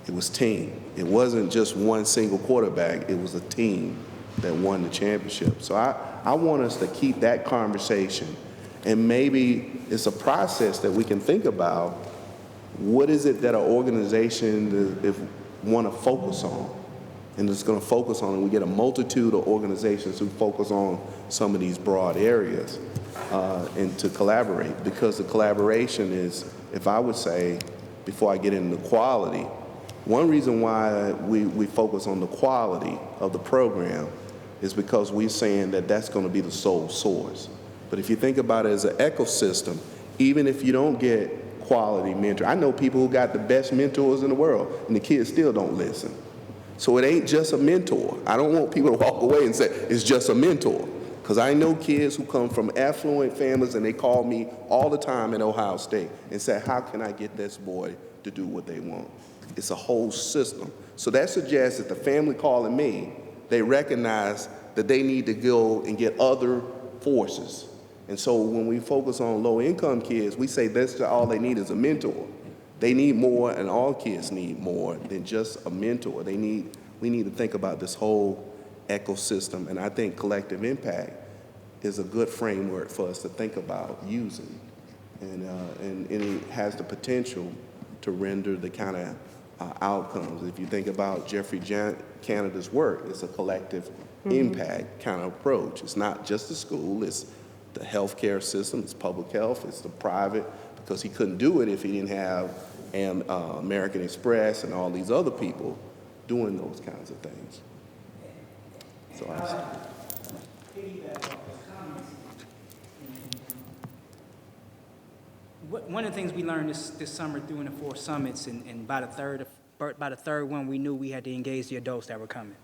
It was team. It wasn't just one single quarterback, it was a team. that won the championship. So I want us to keep that conversation, and maybe it's a process that we can think about. What is it that our organization want to focus on? And it's going to focus on, and we get a multitude of organizations who focus on some of these broad areas and to collaborate, because the collaboration is, if I would say, before I get into quality, one reason why we focus on the quality of the program is because we're saying that that's going to be the sole source. But if you think about it as an ecosystem, even if you don't get quality mentor, I know people who got the best mentors in the world, and the kids still don't listen. So it ain't just a mentor. I don't want people to walk away and say, it's just a mentor. Because I know kids who come from affluent families, and they call me all the time at Ohio State and say, how can I get this boy to do what they want? It's a whole system. So that suggests that the family calling me, they recognize that they need to go and get other forces. And so when we focus on low-income kids, we say that's all they need is a mentor. They need more, and all kids need more than just a mentor. We need to think about this whole ecosystem, and I think collective impact is a good framework for us to think about using, and it has the potential to render the kind of outcomes. If you think about Jeffrey Canada's work, it's a collective impact kind of approach. It's not just the school, it's the healthcare system, it's public health, it's the private, because he couldn't do it if he didn't have American Express and all these other people doing those kinds of things. So one of the things we learned this summer doing the 4 summits, and by the third one, we knew we had to engage the adults that were coming.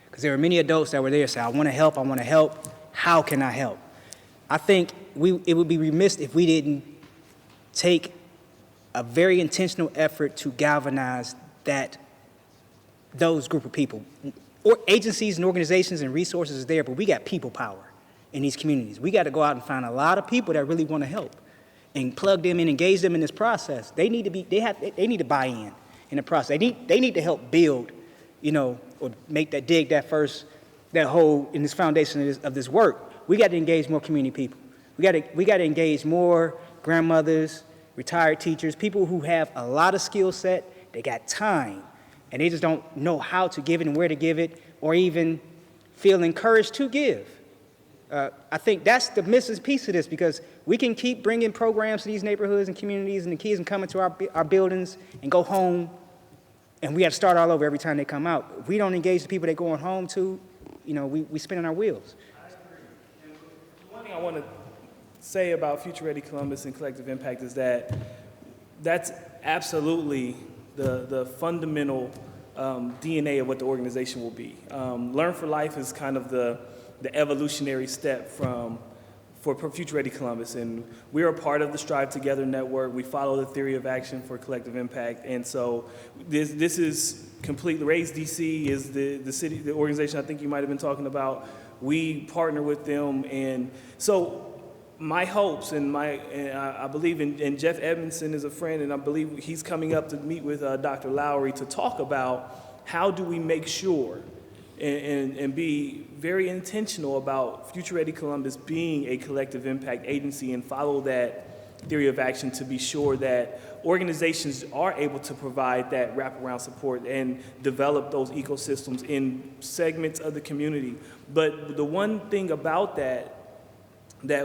Because there were many adults that were there saying, I want to help, how can I help? I think it would be remiss if we didn't take a very intentional effort to galvanize those group of people. Or agencies and organizations and resources is there, but we got people power in these communities. We got to go out and find a lot of people that really want to help and plug them in, engage them in this process. They need to buy in the process. They need to help build, or dig that hole in this foundation of this work. We got to engage more community people. We got to engage more grandmothers, retired teachers, people who have a lot of skill set, they got time, and they just don't know how to give it and where to give it, or even feel encouraged to give. I think that's the missing piece of this, because we can keep bringing programs to these neighborhoods and communities, and the kids can come into our buildings and go home, and we have to start all over every time they come out. If we don't engage the people they're going home to, we spinning our wheels. I agree. And one thing I want to say about Future Ready Columbus and collective impact is that's absolutely the fundamental DNA of what the organization will be. Learn for Life is kind of the evolutionary step for Future Ready Columbus, and we are a part of the Strive Together network. We follow the theory of action for collective impact, and so this is completely. Raise DC is the organization I think you might have been talking about. We partner with them, and so my hopes and I believe in Jeff Edmondson is a friend, and I believe he's coming up to meet with Dr. Lowry to talk about how do we make sure and be very intentional about Future Ready Columbus being a collective impact agency, and follow that theory of action to be sure that organizations are able to provide that wraparound support and develop those ecosystems in segments of the community. But the one thing about that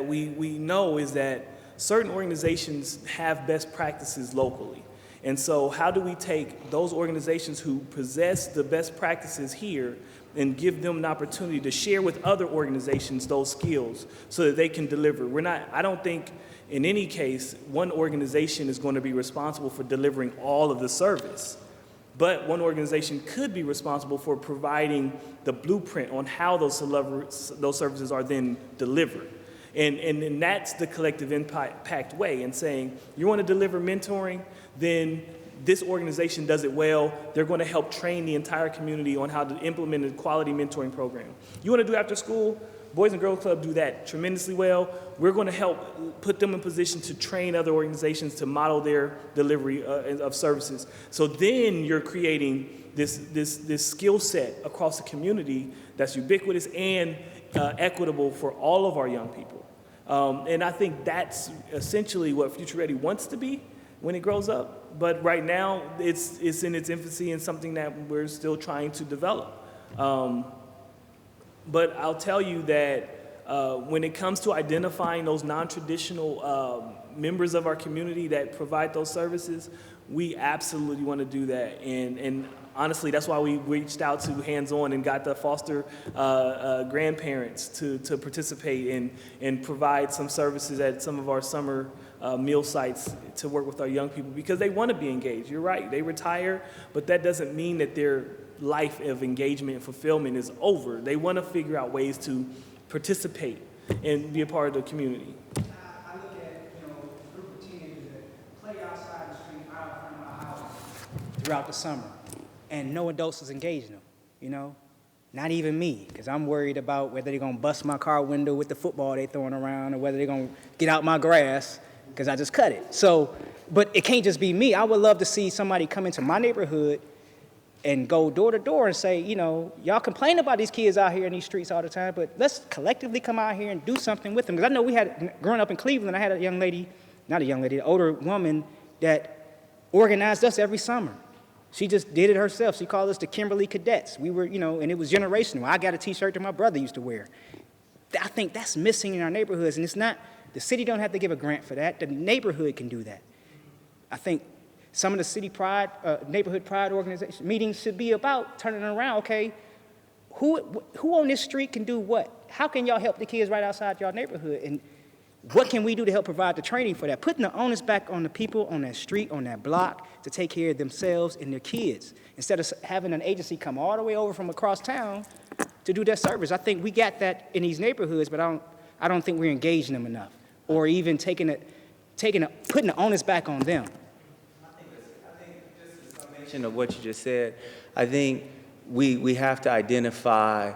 we know is that certain organizations have best practices locally. And so how do we take those organizations who possess the best practices here and give them an opportunity to share with other organizations those skills so that they can deliver? I don't think in any case one organization is going to be responsible for delivering all of the service, but one organization could be responsible for providing the blueprint on how those services are then delivered. And that's the collective impact way, and saying, you want to deliver mentoring, then this organization does it well. They're going to help train the entire community on how to implement a quality mentoring program. You want to do after school? Boys and Girls Club do that tremendously well. We're going to help put them in position to train other organizations to model their delivery of services. So then you're creating this skill set across the community that's ubiquitous and equitable for all of our young people. And I think that's essentially what Future Ready wants to be when it grows up. But right now, it's in its infancy and something that we're still trying to develop. But I'll tell you that when it comes to identifying those non-traditional members of our community that provide those services, we absolutely want to do that. And honestly, that's why we reached out to Hands-On and got the foster grandparents to participate and provide some services at some of our summer meal sites to work with our young people because they want to be engaged. You're right, they retire, but that doesn't mean that their life of engagement and fulfillment is over. They want to figure out ways to participate and be a part of the community. I look at, a group of teenagers that play outside the street right in front of my house throughout the summer, and no adults is engaging them, Not even me, because I'm worried about whether they're going to bust my car window with the football they're throwing around or whether they're going to get out my grass because I just cut it. So, but it can't just be me. I would love to see somebody come into my neighborhood and go door to door and say, y'all complain about these kids out here in these streets all the time, but let's collectively come out here and do something with them. Because I know growing up in Cleveland, I had an older woman that organized us every summer. She just did it herself. She called us the Kimberly Cadets. We were, and it was generational. I got a T-shirt that my brother used to wear. I think that's missing in our neighborhoods, and it's not, the city don't have to give a grant for that. The neighborhood can do that. I think some of the city pride, neighborhood pride organization meetings should be about turning around, okay, who on this street can do what? How can y'all help the kids right outside y'all neighborhood? And what can we do to help provide the training for that? Putting the onus back on the people on that street, on that block, to take care of themselves and their kids, instead of having an agency come all the way over from across town to do that service. I think we got that in these neighborhoods, but I don't think we're engaging them enough, or even putting the onus back on them. I think just a summation of what you just said, I think we have to identify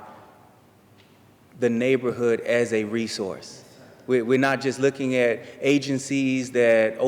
the neighborhood as a resource. We're not just looking at agencies that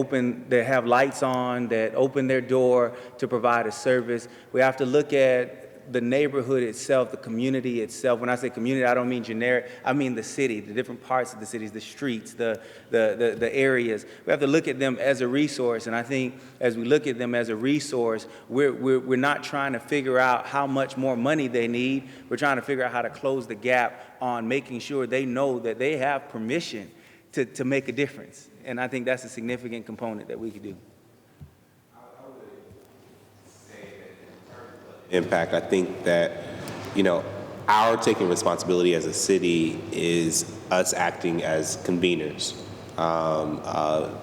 have lights on, that open their door to provide a service. We have to look at the neighborhood itself, the community itself. When I say community, I don't mean generic. I mean the city, the different parts of the cities, the streets, the areas. We have to look at them as a resource. And I think as we look at them as a resource, we're not trying to figure out how much more money they need. We're trying to figure out how to close the gap on making sure they know that they have permission to make a difference. And I think that's a significant component that we could do. Impact. I think that, our taking responsibility as a city is us acting as conveners.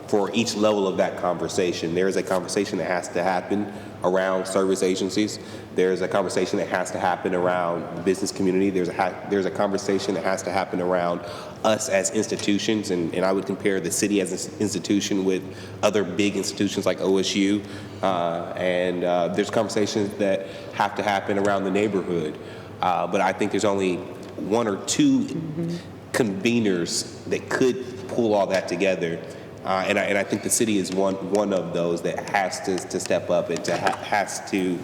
For each level of that conversation, there is a conversation that has to happen around service agencies. There's a conversation that has to happen around the business community. There's a conversation that has to happen around us as institutions, and I would compare the city as an institution with other big institutions like OSU, and there's conversations that have to happen around the neighborhood, but I think there's only one or two conveners that could pull all that together. And I think the city is one of those that has to step up and has to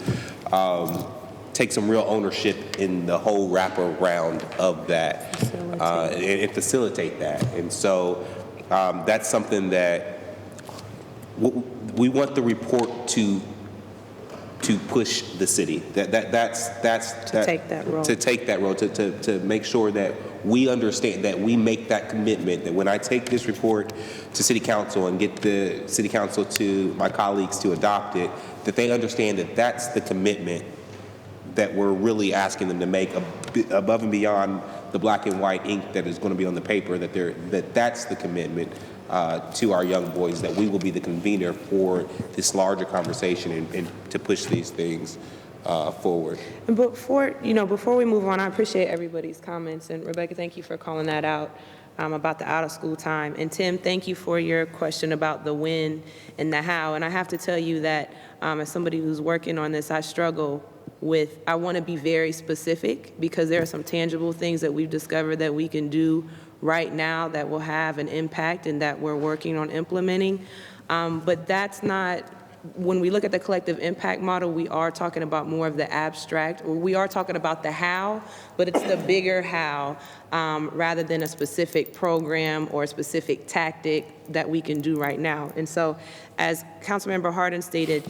take some real ownership in the whole wraparound of that and facilitate that. And so that's something that we want the report to push the city. That's To take that role. To take that role, to make sure that we understand, that we make that commitment, that when I take this report to City Council and get the City Council to my colleagues to adopt it, that they understand that that's the commitment that we're really asking them to make above and beyond the black and white ink that is going to be on the paper, that's the commitment to our young boys, that we will be the convener for this larger conversation and to push these things forward. And before we move on, I appreciate everybody's comments. And Rebecca, thank you for calling that out about the out-of-school time. And Tim, thank you for your question about the when and the how. And I have to tell you that as somebody who's working on this, I struggle I want to be very specific because there are some tangible things that we've discovered that we can do right now that will have an impact and that we're working on implementing. But that's not, when we look at the collective impact model, we are talking about more of the abstract, or we are talking about the how, but it's the bigger how, rather than a specific program or a specific tactic that we can do right now. And so, as Councilmember Harden stated,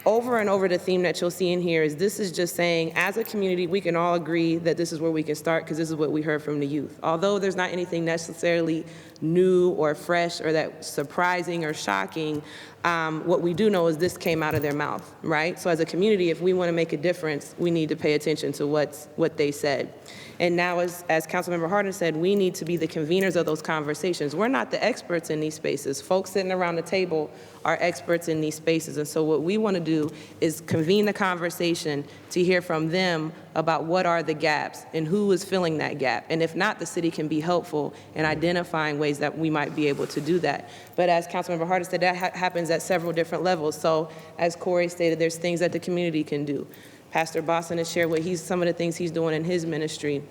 over and over the theme that you'll see in here is this is just saying, as a community, we can all agree that this is where we can start because this is what we heard from the youth. Although there's not anything necessarily new or fresh or that surprising or shocking, what we do know is this came out of their mouth, right? So as a community, if we want to make a difference, we need to pay attention to what they said. And now, as Councilmember Harden said, we need to be the conveners of those conversations. We're not the experts in these spaces. Folks sitting around the table are experts in these spaces. And so what we want to do is convene the conversation to hear from them about what are the gaps and who is filling that gap. And if not, the city can be helpful in identifying ways that we might be able to do that. But as Councilmember Harden said, that happens at several different levels. So as Corey stated, there's things that the community can do. Pastor Boston has shared some of the things he's doing in his ministry.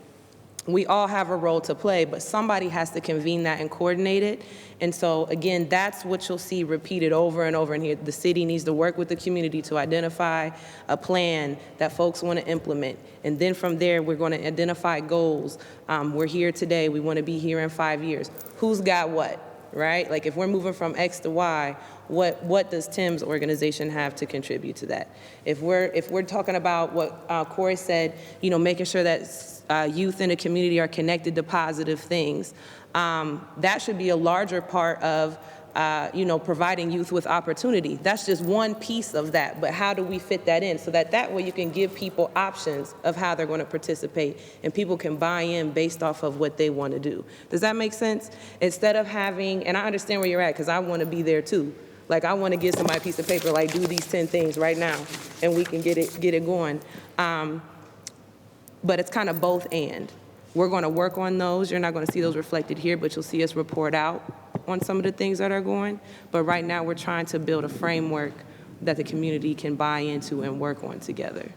We all have a role to play, but somebody has to convene that and coordinate it. And so, again, that's what you'll see repeated over and over in here. The city needs to work with the community to identify a plan that folks want to implement. And then from there, we're going to identify goals. We're here today. We want to be here in 5 years. Who's got what? Right? Like if we're moving from X to Y, what does Tim's organization have to contribute to that? If we're talking about what Corey said, making sure that youth in the community are connected to positive things, that should be a larger part of providing youth with opportunity. That's just one piece of that, but how do we fit that in so that way you can give people options of how they're going to participate and people can buy in based off of what they want to do. Does that make sense? Instead of having, and I understand where you're at because I want to be there too. Like I want to give somebody a piece of paper, like do these 10 things right now and we can get it going. But it's kind of both and. We're going to work on those. You're not going to see those reflected here, but you'll see us report out on some of the things that are going. But right now, we're trying to build a framework that the community can buy into and work on together.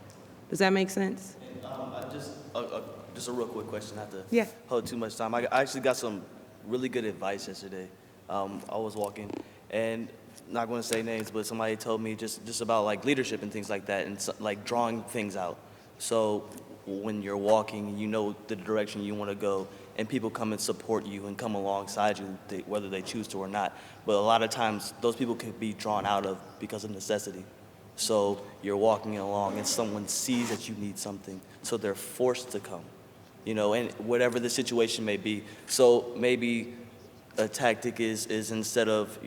Does that make sense? Just a real quick question, not to hold too much time. I actually got some really good advice yesterday. I was walking, and not going to say names, but somebody told me just about like leadership and things like that, and like drawing things out. So when you're walking, you know the direction you want to go, and people come and support you and come alongside you, whether they choose to or not. But a lot of times, those people can be drawn out of because of necessity. So you're walking along, and someone sees that you need something, so they're forced to come, and whatever the situation may be. So maybe a tactic is instead of,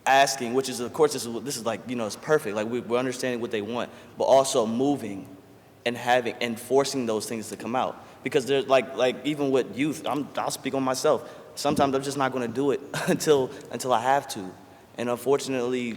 asking, which is, of course, this is like, it's perfect. Like, we're understanding what they want, but also moving and forcing those things to come out. Because there's like even with youth, I'll speak on myself. Sometimes I'm just not going to do it until I have to. And unfortunately,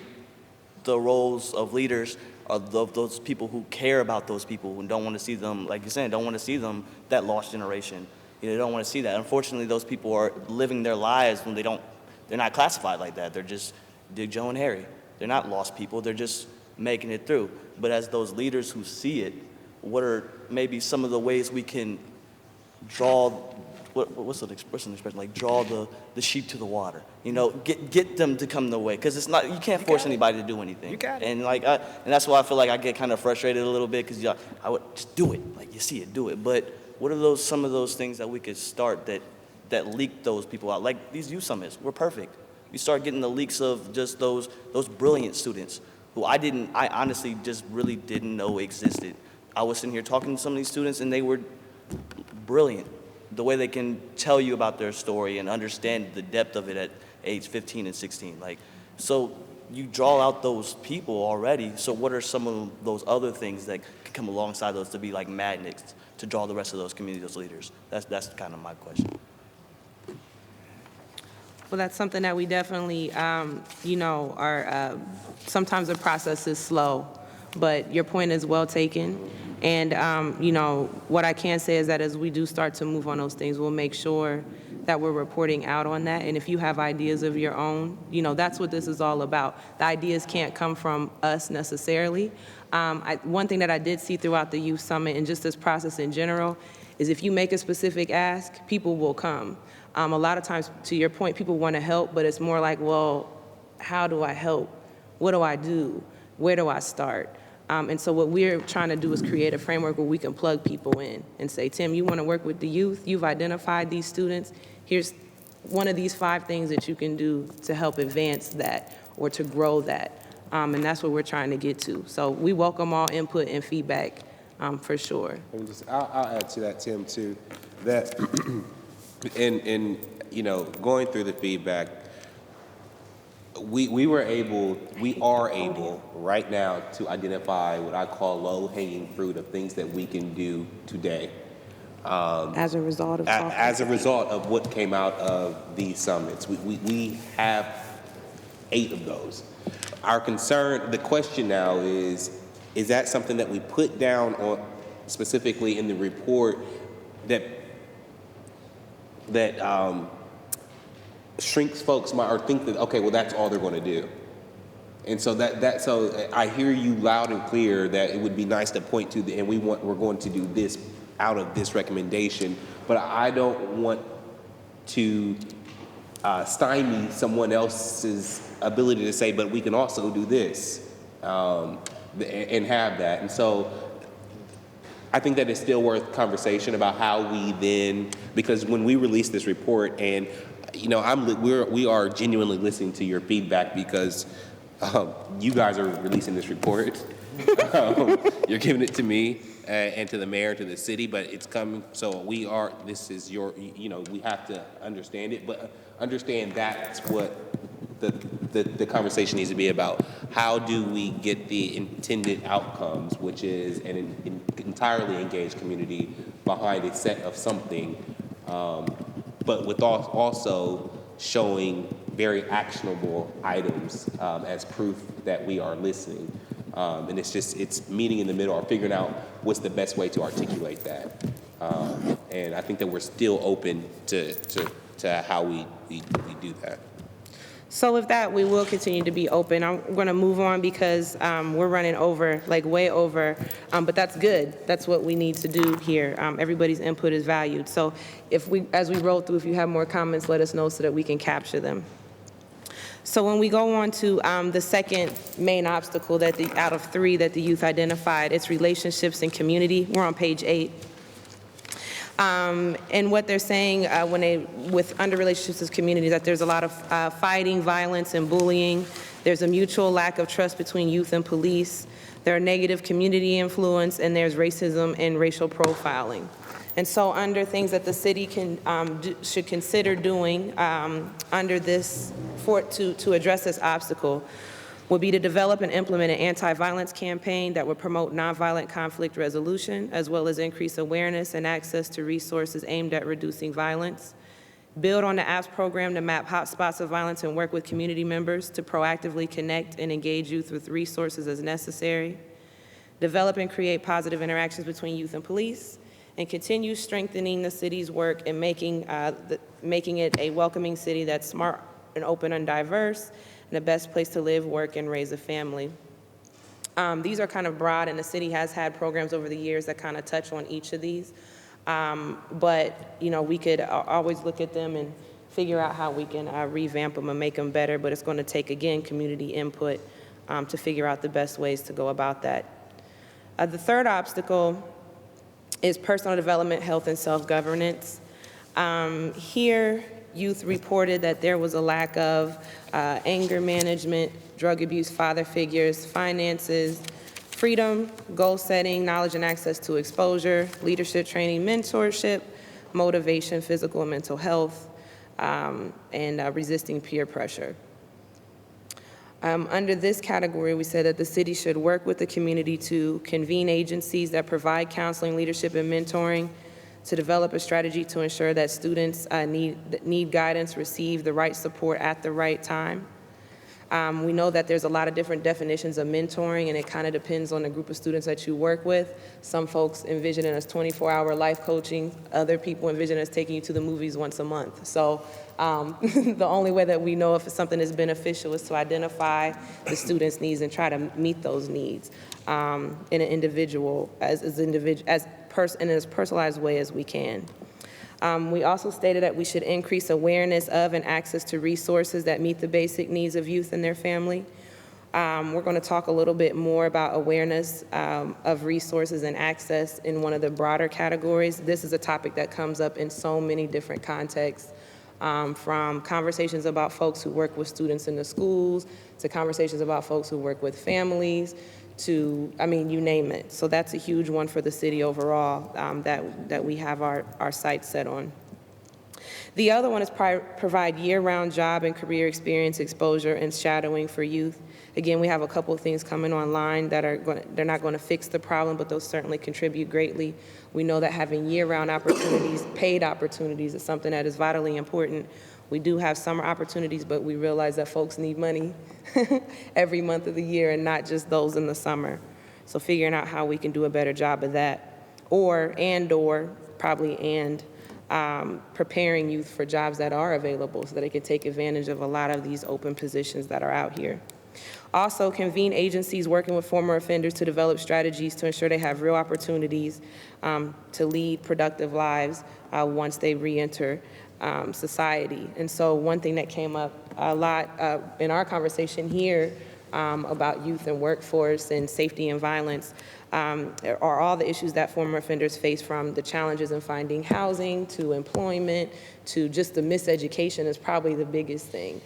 the roles of leaders are of those people who care about those people and don't want to see them, like you're saying, don't want to see them, that lost generation. They don't want to see that. Unfortunately, those people are living their lives when they're not classified like that. They're just Joe and Harry. They're not lost people. They're just making it through. But as those leaders who see it, what are maybe some of the ways we can draw, what's an expression? Like draw the sheep to the water. Get them to come the way, because it's not, you can't force anybody to do anything. You got it. And and that's why I feel like I get kind of frustrated a little bit, because I would just do it. Like you see it, do it. But what are some of those things that we could start that leak those people out? Like these youth summits, we're perfect. We start getting the leaks of just those brilliant students who I honestly just really didn't know existed. I was sitting here talking to some of these students, and they were brilliant. The way they can tell you about their story and understand the depth of it at age 15 and 16. So you draw out those people already. So what are some of those other things that could come alongside those to be like magnets to draw the rest of those community, those leaders? That's kind of my question. Well, that's something that we definitely, are, sometimes the process is slow, but your point is well taken. And, what I can say is that as we do start to move on those things, we'll make sure that we're reporting out on that. And if you have ideas of your own, that's what this is all about. The ideas can't come from us necessarily. One thing that I did see throughout the Youth Summit and just this process in general is if you make a specific ask, people will come. A lot of times, to your point, people want to help, but it's more like, well, how do I help? What do I do? Where do I start? And so what we're trying to do is create a framework where we can plug people in and say, Tim, you want to work with the youth? You've identified these students. Here's one of these 5 things that you can do to help advance that or to grow that. And that's what we're trying to get to. So we welcome all input and feedback for sure. I'll add to that, Tim, too, that in going through the feedback, we are able right now to identify what I call low-hanging fruit of things that we can do today. As a result of as a result of what came out of these summits. We have 8 of those. Our concern, the question now is that something that we put down on specifically in the report that shrinks folks or think that, okay, well, that's all they're going to do. And so so I hear you loud and clear that it would be nice to point to and we're going to do this out of this recommendation, but I don't want to stymie someone else's ability to say, but we can also do this and have that. And so I think that it's still worth conversation about how we then, because when we release this report, and we are genuinely listening to your feedback because you guys are releasing this report. You're giving it to me and to the mayor and to the city, but it's coming. So this is your, we have to understand it, but understand that's what the conversation needs to be about. How do we get the intended outcomes, which is an entirely engaged community behind a set of something, but with also showing very actionable items as proof that we are listening. And it's meeting in the middle or figuring out what's the best way to articulate that. And I think that we're still open to how we do that. So with that, we will continue to be open. I'm going to move on because we're running over, like way over, but that's good. That's what we need to do here. Everybody's input is valued. So as we roll through, if you have more comments, let us know so that we can capture them. So when we go on to the second main obstacle out of 3 that the youth identified, it's relationships and community. We're on page 8. And what they're saying under relationships with communities, that there's a lot of fighting, violence, and bullying. There's a mutual lack of trust between youth and police. There are negative community influence, and there's racism and racial profiling. And so under things that the city should consider doing under this to address this obstacle would be to develop and implement an anti-violence campaign that would promote nonviolent conflict resolution, as well as increase awareness and access to resources aimed at reducing violence. Build on the APPS program to map hotspots of violence and work with community members to proactively connect and engage youth with resources as necessary. Develop and create positive interactions between youth and police, and continue strengthening the city's work in making it a welcoming city that's smart and open and diverse, and the best place to live, work, and raise a family. These are kind of broad, and the city has had programs over the years that kind of touch on each of these. But we could always look at them and figure out how we can revamp them and make them better, but it's going to take, again, community input to figure out the best ways to go about that. The third obstacle is personal development, health, and self-governance. Here, youth reported that there was a lack of anger management, drug abuse, father figures, finances, freedom, goal setting, knowledge and access to exposure, leadership training, mentorship, motivation, physical and mental health, and resisting peer pressure. Under this category, we said that the city should work with the community to convene agencies that provide counseling, leadership, and mentoring, to develop a strategy to ensure that students need guidance receive the right support at the right time. We know that there's a lot of different definitions of mentoring, and it kind of depends on the group of students that you work with. Some folks envision it as 24-hour life coaching. Other people envision it as taking you to the movies once a month. So the only way that we know if something is beneficial is to identify the student's needs and try to meet those needs in an individual, in as personalized way as we can. We also stated that we should increase awareness of and access to resources that meet the basic needs of youth and their family. We're going to talk a little bit more about awareness of resources and access in one of the broader categories. This is a topic that comes up in so many different contexts, from conversations about folks who work with students in the schools, to conversations about folks who work with families, to, I mean, you name it. So that's a huge one for the city overall that we have our sights set on. The other one is provide year-round job and career experience exposure and shadowing for youth. Again, we have a couple of things coming online that they're not going to fix the problem, but they'll certainly contribute greatly. We know that having year-round opportunities, paid opportunities, is something that is vitally important. We do have summer opportunities, but we realize that folks need money every month of the year and not just those in the summer. So figuring out how we can do a better job of that, or preparing youth for jobs that are available so that they can take advantage of a lot of these open positions that are out here. Also, convene agencies working with former offenders to develop strategies to ensure they have real opportunities to lead productive lives once they re-enter society. And so one thing that came up a lot in our conversation here about youth and workforce and safety and violence are all the issues that former offenders face, from the challenges in finding housing to employment to just the miseducation is probably the biggest thing.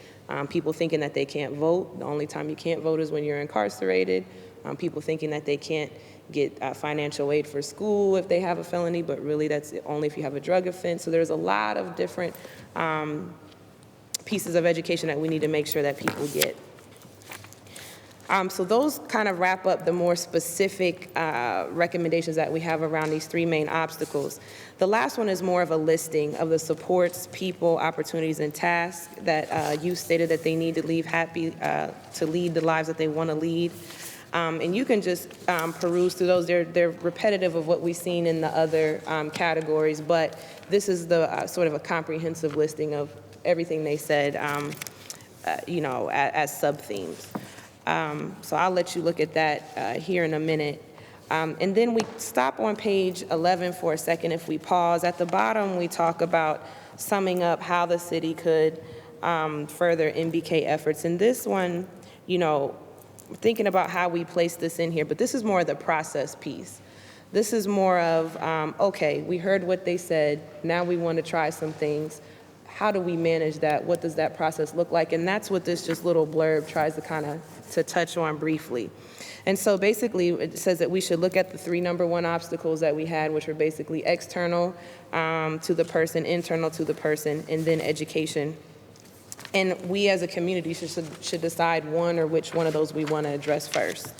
People thinking that they can't vote. The only time you can't vote is when you're incarcerated. People thinking that they can't get financial aid for school if they have a felony, but really that's only if you have a drug offense. So there's a lot of different pieces of education that we need to make sure that people get. So those kind of wrap up the more specific recommendations that we have around these three main obstacles. The last one is more of a listing of the supports, people, opportunities, and tasks that youth stated that they need to to lead the lives that they want to lead. And you can just peruse through those. They're repetitive of what we've seen in the other categories, but this is the sort of a comprehensive listing of everything they said, as sub-themes. So I'll let you look at that here in a minute. And then we stop on page 11 for a second if we pause. At the bottom, we talk about summing up how the city could further MBK efforts. And this one, thinking about how we place this in here, but this is more of the process piece. This is more of, okay, we heard what they said, now we want to try some things. How do we manage that? What does that process look like? And that's what this just little blurb tries to kind of touch on briefly. And so basically it says that we should look at the three number one obstacles that we had, which were basically external to the person, internal to the person, and then education. And we as a community should decide one or which one of those we want to address first.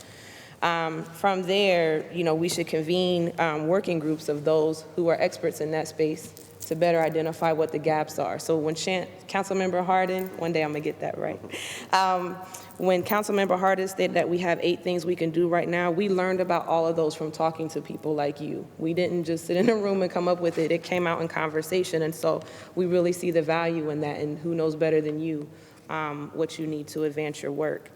From there, we should convene working groups of those who are experts in that space to better identify what the gaps are. So when Councilmember Hardin, one day I'm gonna get that right. When Councilmember Hardin stated that we have 8 things we can do right now, we learned about all of those from talking to people like you. We didn't just sit in a room and come up with it. It came out in conversation, and so we really see the value in that, and who knows better than you what you need to advance your work.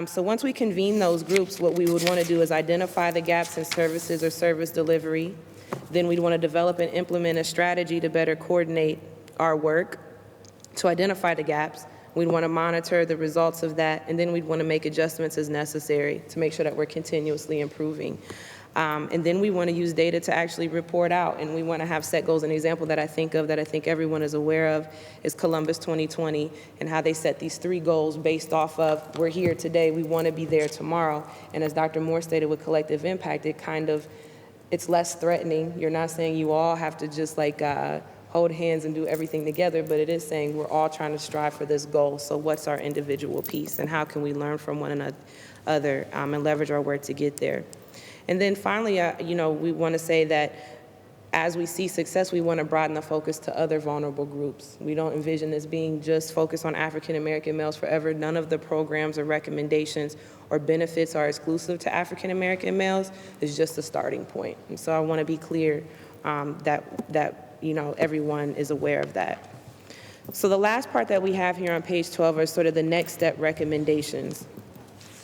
So once we convene those groups, what we would want to do is identify the gaps in services or service delivery. Then we'd want to develop and implement a strategy to better coordinate our work to identify the gaps. We'd want to monitor the results of that, and then we'd want to make adjustments as necessary to make sure that we're continuously improving. And then we want to use data to actually report out, and we want to have set goals. An example that I think of that I think everyone is aware of is Columbus 2020 and how they set these 3 goals based off of, we're here today, we want to be there tomorrow. And as Dr. Moore stated with collective impact, it's less threatening. You're not saying you all have to just hold hands and do everything together, but it is saying we're all trying to strive for this goal. So what's our individual piece, and how can we learn from one another and leverage our work to get there? And then finally, we want to say that as we see success, we want to broaden the focus to other vulnerable groups. We don't envision this being just focused on African American males forever. None of the programs or recommendations or benefits are exclusive to African American males. It's just a starting point. And so I want to be clear that everyone is aware of that. So the last part that we have here on page 12 are sort of the next step recommendations.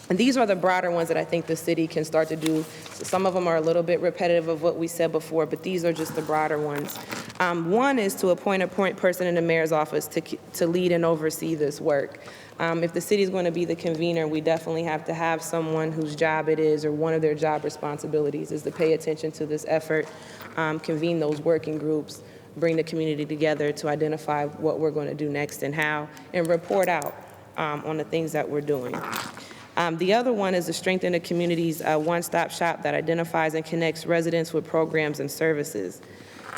And these are the broader ones that I think the city can start to do. So some of them are a little bit repetitive of what we said before, but these are just the broader ones. One is to appoint a point person in the mayor's office to lead and oversee this work. If the city is going to be the convener, we definitely have to have someone whose job it is, or one of their job responsibilities is to pay attention to this effort, convene those working groups, bring the community together to identify what we're going to do next and how, and report out on the things that we're doing. The other one is to strengthen the community's one-stop shop that identifies and connects residents with programs and services.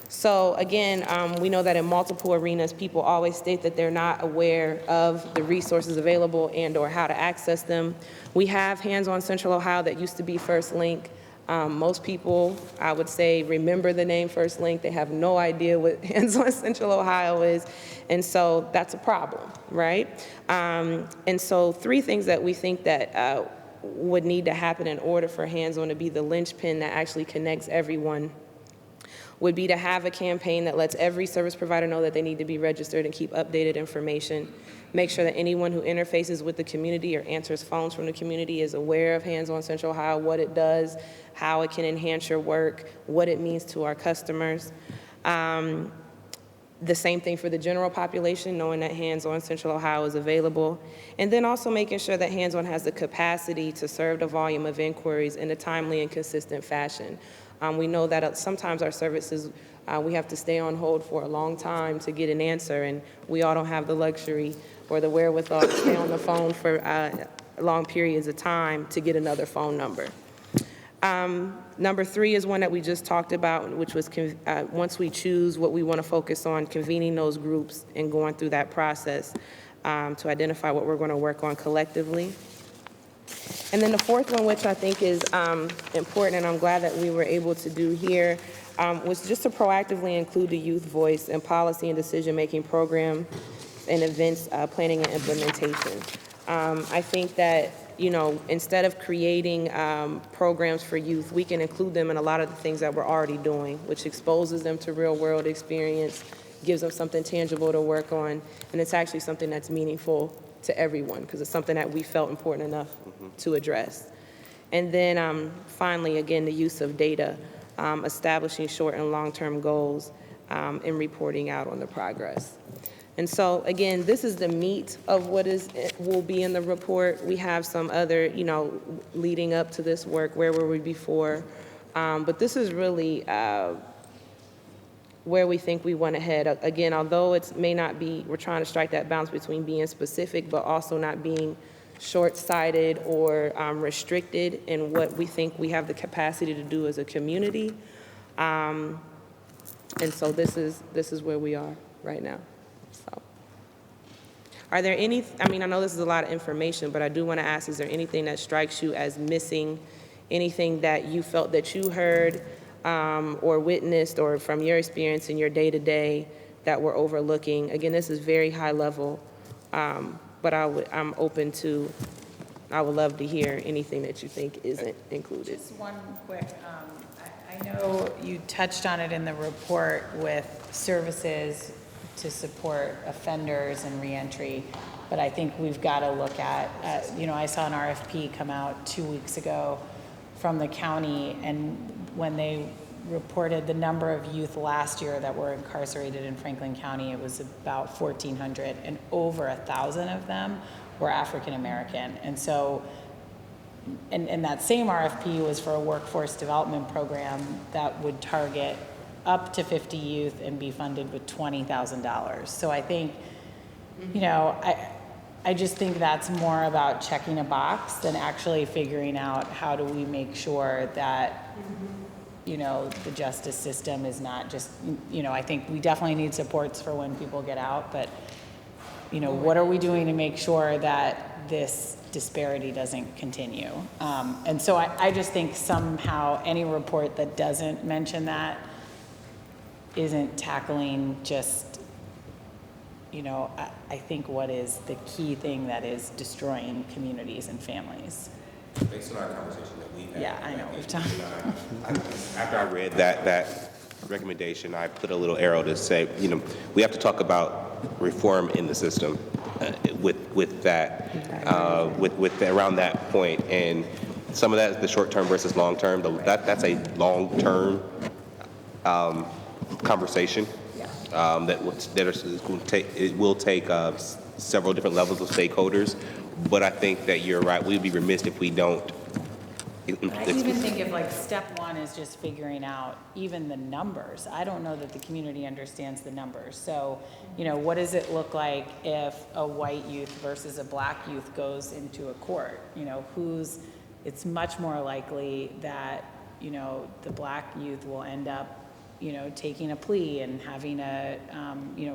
So again, we know that in multiple arenas, people always state that they're not aware of the resources available and or how to access them. We have Hands On Central Ohio that used to be First Link. Most people, I would say, remember the name First Link. They have no idea what Hands On Central Ohio is. And so that's a problem, right? And so 3 things that we think that would need to happen in order for Hands On to be the linchpin that actually connects everyone would be to have a campaign that lets every service provider know that they need to be registered and keep updated information. Make sure that anyone who interfaces with the community or answers phones from the community is aware of Hands On Central Ohio, what it does, how it can enhance your work, what it means to our customers. The same thing for the general population, knowing that Hands On Central Ohio is available. And then also making sure that Hands On has the capacity to serve the volume of inquiries in a timely and consistent fashion. We know that sometimes our services, we have to stay on hold for a long time to get an answer, and we all don't have the luxury or the wherewithal to stay on the phone for long periods of time to get another phone number. Number 3 is one that we just talked about, which was once we choose what we want to focus on, convening those groups and going through that process to identify what we're going to work on collectively. And then the 4th one, which I think is important, and I'm glad that we were able to do here, was just to proactively include the youth voice in policy and decision-making program and events planning and implementation. I think that, instead of creating programs for youth, we can include them in a lot of the things that we're already doing, which exposes them to real-world experience, gives them something tangible to work on, and it's actually something that's meaningful to everyone, because it's something that we felt important enough to address. And then finally, again, the use of data, establishing short and long-term goals, and reporting out on the progress. And so, again, this is the meat of what will be in the report. We have some other, leading up to this work, where were we before? But this is really where we think we want to head. Again, although it may not be, we're trying to strike that balance between being specific, but also not being short-sighted or restricted in what we think we have the capacity to do as a community. And so this is where we are right now. So, are there any, I know this is a lot of information, but I do want to ask, is there anything that strikes you as missing, anything that you felt that you heard or witnessed, or from your experience in your day-to-day that we're overlooking? Again, this is very high level, but I'm open to, I would love to hear anything that you think isn't included. Just one quick, I know you touched on it in the report with services to support offenders and reentry, but I think we've got to look at, I saw an RFP come out 2 weeks ago from the county, and when they reported the number of youth last year that were incarcerated in Franklin County, it was about 1,400, and over 1,000 of them were African American. And so, and that same RFP was for a workforce development program that would target up to 50 youth and be funded with $20,000. So I think, I just think that's more about checking a box than actually figuring out how do we make sure that, the justice system is not just, I think we definitely need supports for when people get out, but, what are we doing to make sure that this disparity doesn't continue? And so I just think somehow any report that doesn't mention that isn't tackling just, I think what is the key thing that is destroying communities and families. Based on our conversation that we've had. Yeah, I know, we've talked. After I read that recommendation, I put a little arrow to say, we have to talk about reform in the system with that, around that point. And some of that is the short term versus long term. That's a long term conversation it will take several different levels of stakeholders. But I think that you're right. We'd be remiss if we don't. I even think if step one is just figuring out even the numbers. I don't know that the community understands the numbers. So, what does it look like if a white youth versus a black youth goes into a court? It's much more likely that, the black youth will end up, taking a plea and having a,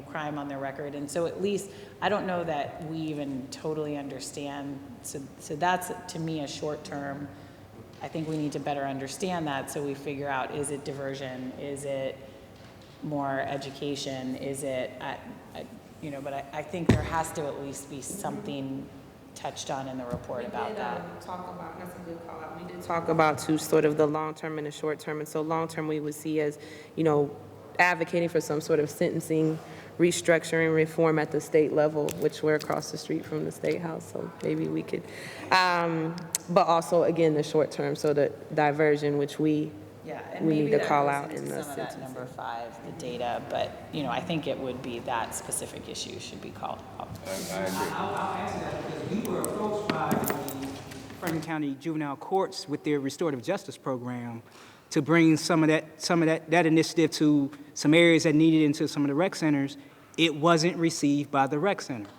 crime on their record. And so at least, I don't know that we even totally understand. So that's, to me, a short term. I think we need to better understand that so we figure out, is it diversion? Is it more education? Is it, but I think there has to at least be something touched on in the report about that. That's a good call out. We did talk about too sort of the long term and the short term. And so long term we would see as, advocating for some sort of sentencing restructuring reform at the state level, which we're across the street from the State House, so maybe we could. But also, again, the short term, so the diversion, which we need to call out in the sentencing. Number 5, the data, but I think it would be that specific issue should be called out. I'll answer that because we were approached by the Franklin County Juvenile Courts with their restorative justice program to bring some of that initiative to some areas that needed into some of the rec centers. It wasn't received by the rec center.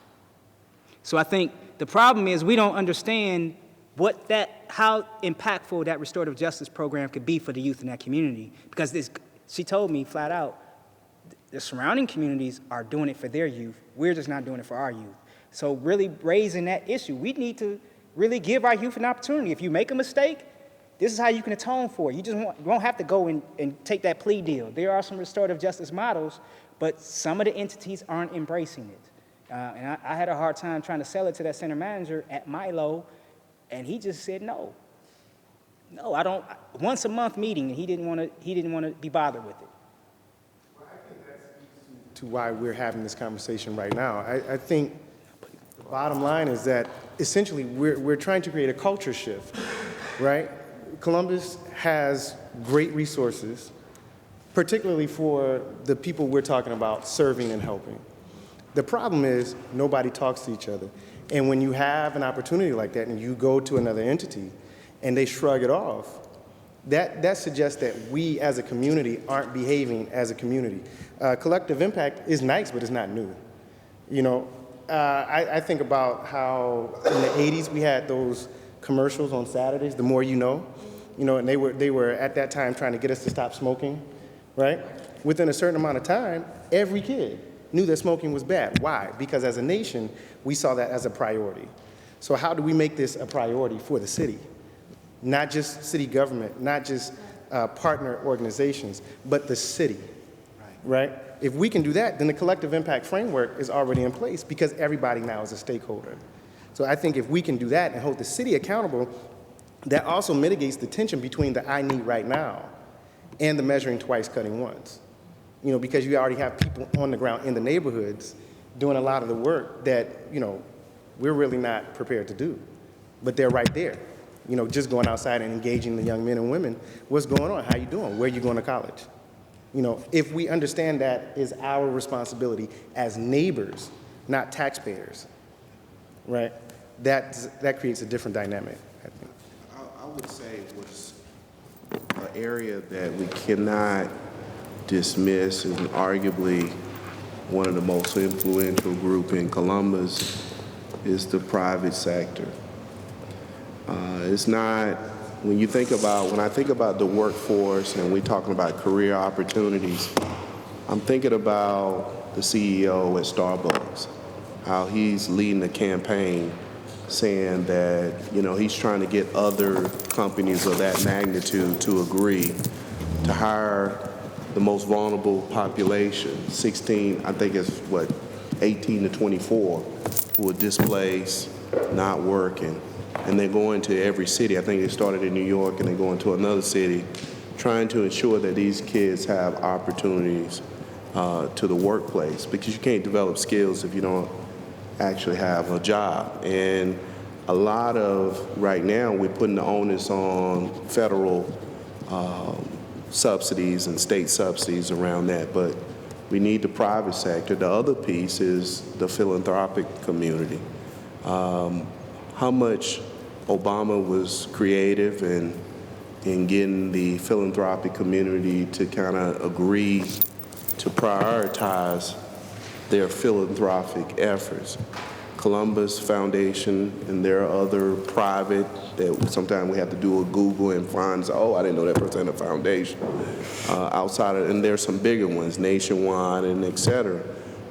So I think the problem is we don't understand how impactful that restorative justice program could be for the youth in that community. Because she told me flat out, the surrounding communities are doing it for their youth. We're just not doing it for our youth. So really raising that issue, we need to really give our youth an opportunity. If you make a mistake, this is how you can atone for it. You won't have to go and take that plea deal. There are some restorative justice models, but some of the entities aren't embracing it. And I had a hard time trying to sell it to that center manager at Milo, and he just said no. No, I don't. Once a month meeting, and he didn't want to be bothered with it. Well, I think that speaks to why we're having this conversation right now. I think the bottom line is that essentially we're trying to create a culture shift, right? Columbus has great resources, particularly for the people we're talking about serving and helping. The problem is nobody talks to each other. And when you have an opportunity like that and you go to another entity and they shrug it off, that suggests that we as a community aren't behaving as a community. Collective impact is nice, but it's not new. I think about how in the 80s we had those commercials on Saturdays, The More You Know, and they were at that time trying to get us to stop smoking, right? Within a certain amount of time, every kid knew that smoking was bad. Why? Because as a nation, we saw that as a priority. So how do we make this a priority for the city? Not just city government, not just partner organizations, but the city, right? If we can do that, then the collective impact framework is already in place because everybody now is a stakeholder. So I think if we can do that and hold the city accountable, that also mitigates the tension between the I need right now and the measuring twice, cutting once. Because you already have people on the ground in the neighborhoods doing a lot of the work that, we're really not prepared to do. But they're right there, just going outside and engaging the young men and women. What's going on? How you doing? Where are you going to college? If we understand that is our responsibility as neighbors, not taxpayers, right? That creates a different dynamic, I think. I would say what's an area that we cannot dismiss and arguably one of the most influential group in Columbus is the private sector. It's not, when I think about the workforce and we're talking about career opportunities, I'm thinking about the CEO at Starbucks, how he's leading a campaign saying that, he's trying to get other companies of that magnitude to agree to hire the most vulnerable population, 16, I think it's what, 18 to 24, who are displaced, not working. And they're going to every city. I think they started in New York and they're going to another city, trying to ensure that these kids have opportunities to the workplace, because you can't develop skills if you don't actually have a job. And a lot of, right now, we're putting the onus on federal subsidies and state subsidies around that, but we need the private sector. The other piece is the philanthropic community. How much Obama was creative in getting the philanthropic community to kind of agree to prioritize their philanthropic efforts. Columbus Foundation, and there are other private that sometimes we have to do a Google and find, oh, I didn't know that person had a foundation. Outside of, and there's some bigger ones, Nationwide and et cetera.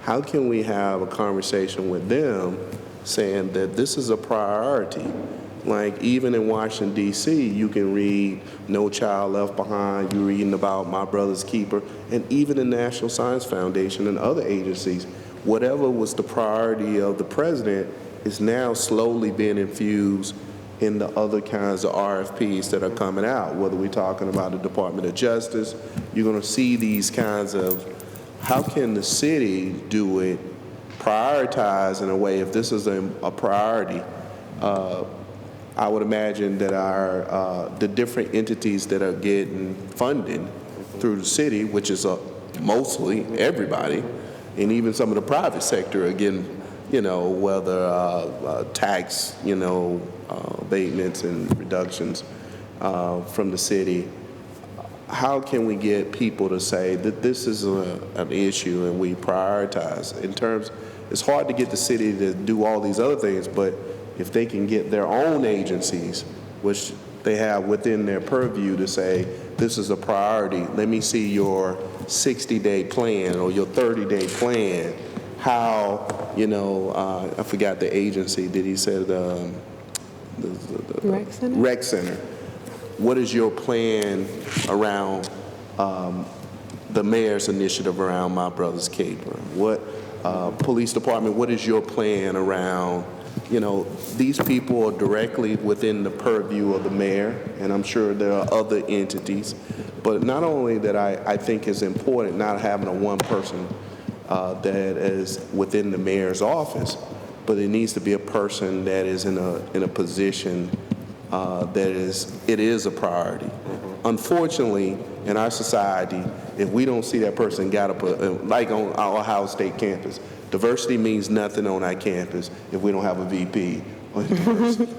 How can we have a conversation with them saying that this is a priority? Like, even in Washington, D.C., you can read No Child Left Behind, you're reading about My Brother's Keeper, and even the National Science Foundation and other agencies. Whatever was the priority of the president is now slowly being infused in the other kinds of RFPs that are coming out, whether we're talking about the Department of Justice. You're going to see these kinds of, how can the city do it, prioritize in a way, if this is a priority. I would imagine that the different entities that are getting funded through the city, which is mostly everybody, and even some of the private sector are getting, whether tax, abatements and reductions from the city. How can we get people to say that this is an issue and we prioritize? In terms, it's hard to get the city to do all these other things, but if they can get their own agencies, which they have within their purview, to say, this is a priority, let me see your 60-day plan or your 30-day plan. How, I forgot the agency that he said, the Rec Center? Rec Center. What is your plan around the mayor's initiative around My Brother's Keeper? What police department, what is your plan around, these people are directly within the purview of the mayor, and I'm sure there are other entities. But not only that, I think it's important not having a one person that is within the mayor's office, but it needs to be a person that is in a position that it is a priority. Unfortunately, in our society, if we don't see that person got up, like on our Ohio State campus, diversity means nothing on our campus if we don't have a VP on diversity.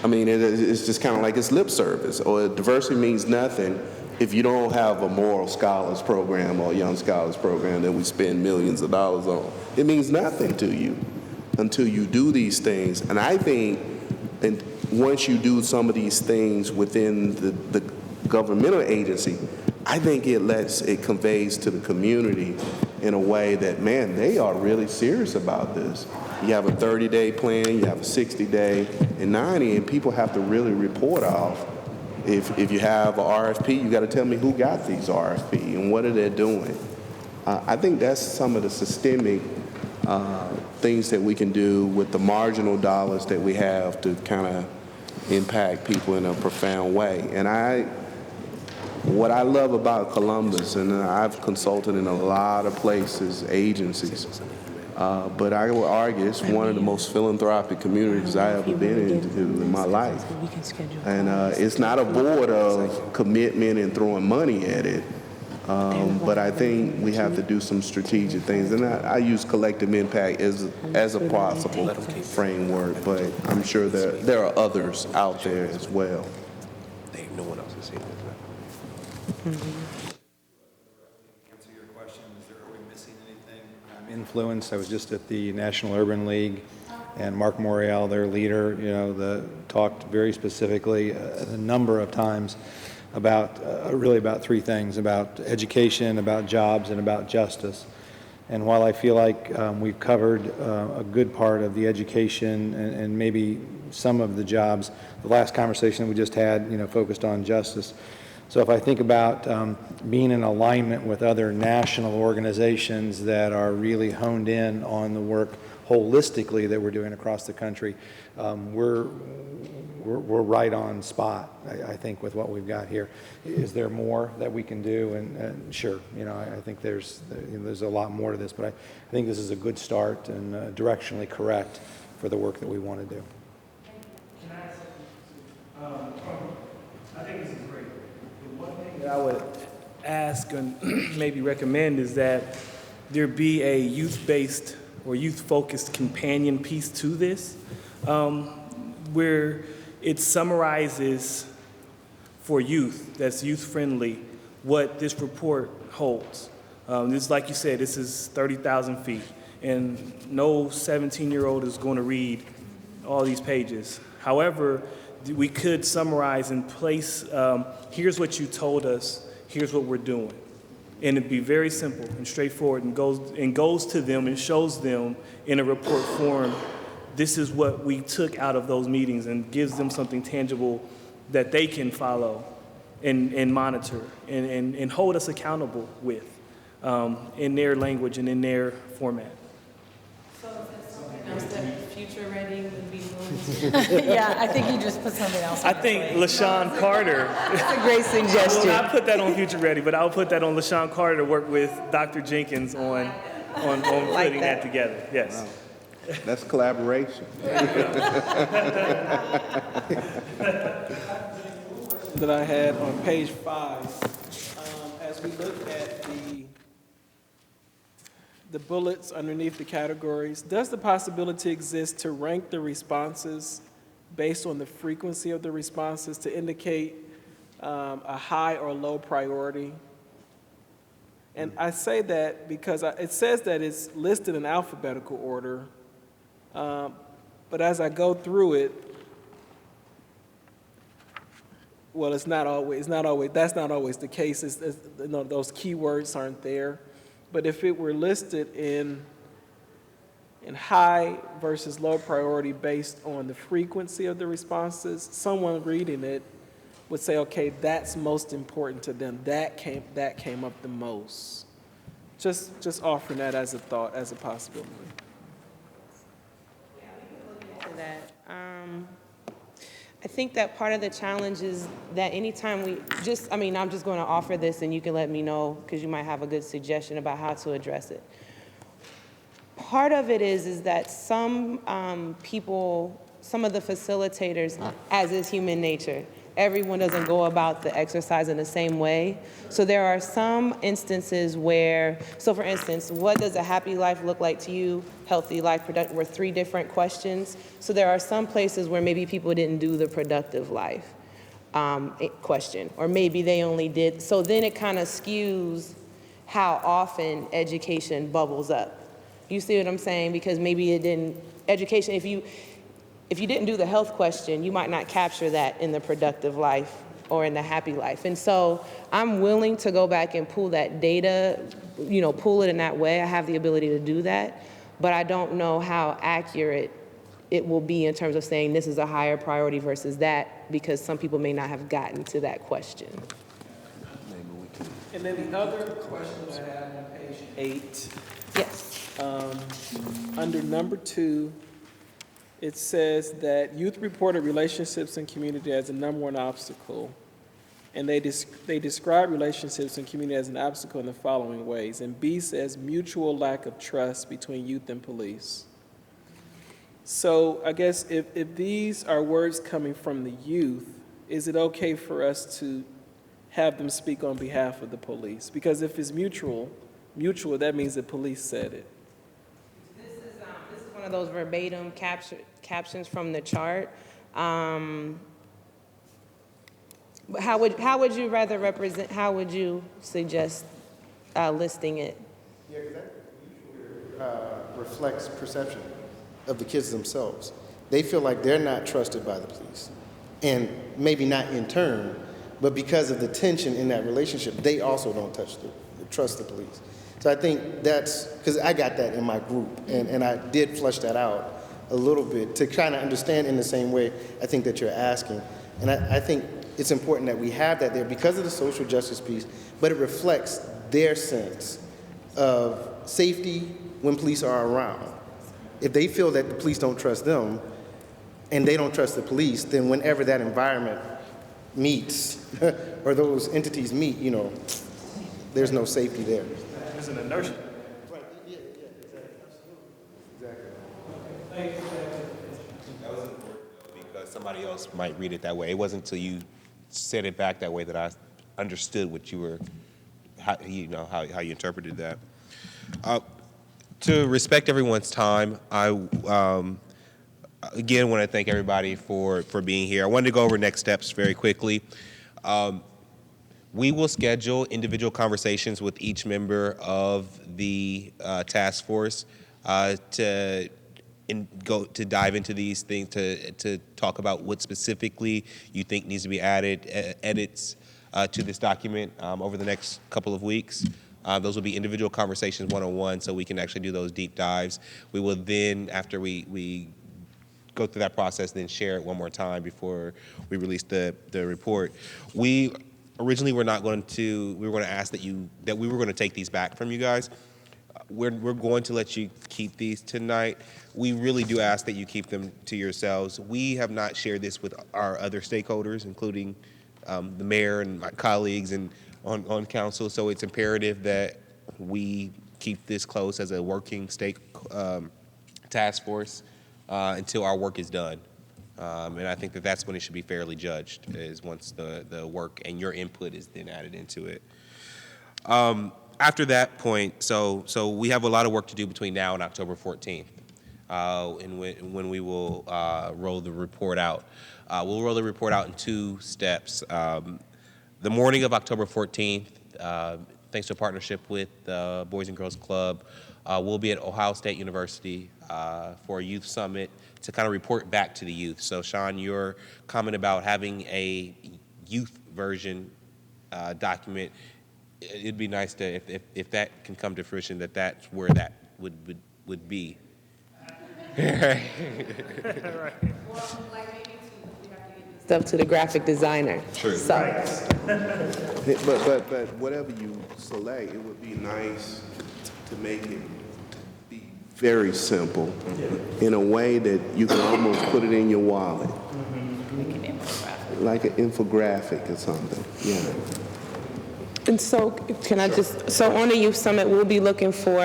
I mean, it's just kind of like it's lip service, or diversity means nothing if you don't have a moral scholars program or a young scholars program that we spend millions of dollars on. It means nothing to you until you do these things. And I think, and once you do some of these things within the governmental agency, I think it conveys to the community in a way that, man, they are really serious about this. You have a 30-day plan, you have a 60-day, and 90, and people have to really report off. If you have an RFP, you got to tell me who got these RFP and what are they doing. I think that's some of the systemic things that we can do with the marginal dollars that we have to kind of impact people in a profound way. And what I love about Columbus, and I've consulted in a lot of places, agencies, but I will argue it's one of the most philanthropic communities I ever been into in my life. And it's not a board of commitment and throwing money at it, but I think we have to do some strategic things. And I use collective impact as a possible framework, but I'm sure there are others out there as well. No one else has seen it. Answer your question, are we missing anything? I'm influenced. I was just at the National Urban League, and Mark Morial, their leader, talked very specifically a number of times about really about three things: about education, about jobs, and about justice. And while I feel like we've covered a good part of the education and maybe some of the jobs, the last conversation we just had, focused on justice. So if I think about being in alignment with other national organizations that are really honed in on the work holistically that we're doing across the country, we're right on spot, I think, with what we've got here. Is there more that we can do? And sure, I think there's a lot more to this, but I think this is a good start and directionally correct for the work that we want to do. Can I ask something? I think this is great. The one thing that I would ask and maybe recommend is that there be a youth-based or youth-focused companion piece to this, where it summarizes for youth, that's youth-friendly, what this report holds. This, like you said, this is 30,000 feet, and no 17-year-old is going to read all these pages. However, we could summarize in place, here's what you told us, here's what we're doing. And it'd be very simple and straightforward and goes to them and shows them in a report form, this is what we took out of those meetings, and gives them something tangible that they can follow and monitor and hold us accountable with in their language and in their format. So is that something else that Future Ready would be willing to? Yeah, I think you just put something else on I think LaShawn Carter, That's a great suggestion. well, I put that on Future Ready, but I'll put that on LaShawn Carter to work with Dr. Jenkins on putting that together. Yes. Wow. That's collaboration. That I had on page 5, as we look at the bullets underneath the categories, does the possibility exist to rank the responses based on the frequency of the responses to indicate a high or low priority? And I say that because it says that it's listed in alphabetical order, but as I go through it, well, that's not always the case. Those keywords aren't there. But if it were listed in high versus low priority based on the frequency of the responses, someone reading it would say, okay, that's most important to them. That came up the most. Just offering that as a thought, as a possibility. Yeah, we can look into that. I think that part of the challenge is that anytime I'm just going to offer this and you can let me know because you might have a good suggestion about how to address it. Part of it is that some people, some of the facilitators, as is human nature, everyone doesn't go about the exercise in the same way. So there are some instances where, so for instance, what does a happy life look like to you? Healthy life, productive, were 3 different questions. So there are some places where maybe people didn't do the productive life question, or maybe they only did. So then it kind of skews how often education bubbles up. You see what I'm saying? Because maybe it didn't, education, if you didn't do the health question, you might not capture that in the productive life or in the happy life. And so I'm willing to go back and pull that data, pull it in that way. I have the ability to do that, but I don't know how accurate it will be in terms of saying this is a higher priority versus that, because some people may not have gotten to that question. And then the other question I have on page 8. Yes. Under number 2, it says that youth reported relationships in community as the #1 obstacle, and they describe relationships in community as an obstacle in the following ways. And B says mutual lack of trust between youth and police. So I guess if these are words coming from the youth, is it okay for us to have them speak on behalf of the police? Because if it's mutual, that means the police said it. This is one of those verbatim captions from the chart. How would you rather represent? How would you suggest listing it? Yeah, because that reflects perception of the kids themselves. They feel like they're not trusted by the police, and maybe not in turn, but because of the tension in that relationship, they also don't trust the police. So I think that's, because I got that in my group, and I did flesh that out a little bit to kind of understand in the same way I think that you're asking. And I think it's important that we have that there because of the social justice piece, but it reflects their sense of safety when police are around. If they feel that the police don't trust them and they don't trust the police, then whenever that environment meets or those entities meet, there's no safety there. There's an inertia. That was important because somebody else might read it that way. It wasn't until you said it back that way that I understood what you were, how you interpreted that. To respect everyone's time, I again want to thank everybody for being here. I wanted to go over next steps very quickly. We will schedule individual conversations with each member of the task force to dive into these things, to talk about what specifically you think needs to be added, edits to this document over the next couple of weeks. Those will be individual conversations one-on-one, so we can actually do those deep dives. We will then, after we go through that process, then share it one more time before we release the report. We originally were going to ask that we were going to take these back from you guys. We're going to let you keep these tonight. We really do ask that you keep them to yourselves. We have not shared this with our other stakeholders, including the mayor and my colleagues and on council, so it's imperative that we keep this close as a working task force until our work is done. And I think that's when it should be fairly judged, is once the work and your input is then added into it. After that point, so we have a lot of work to do between now and October 14th, and when we will roll the report out. We'll roll the report out in 2 steps. The morning of October 14th, thanks to a partnership with the Boys and Girls Club, we'll be at Ohio State University for a youth summit to kind of report back to the youth. So Sean, your comment about having a youth version document, it'd be nice to, if that can come to fruition, that's where that would be. Right. Stuff to the graphic designer. True. So. But whatever you select, it would be nice to make it be very simple in a way that you can almost put it in your wallet. Like an infographic or something, yeah. And so, can I so on the Youth Summit, we'll be looking for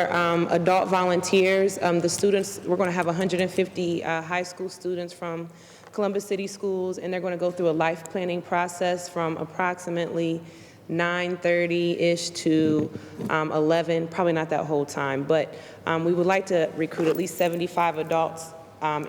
adult volunteers. The students, we're going to have 150 high school students from Columbus City Schools, and they're going to go through a life planning process from approximately 9:30-ish to 11, probably not that whole time, but we would like to recruit at least 75 adults,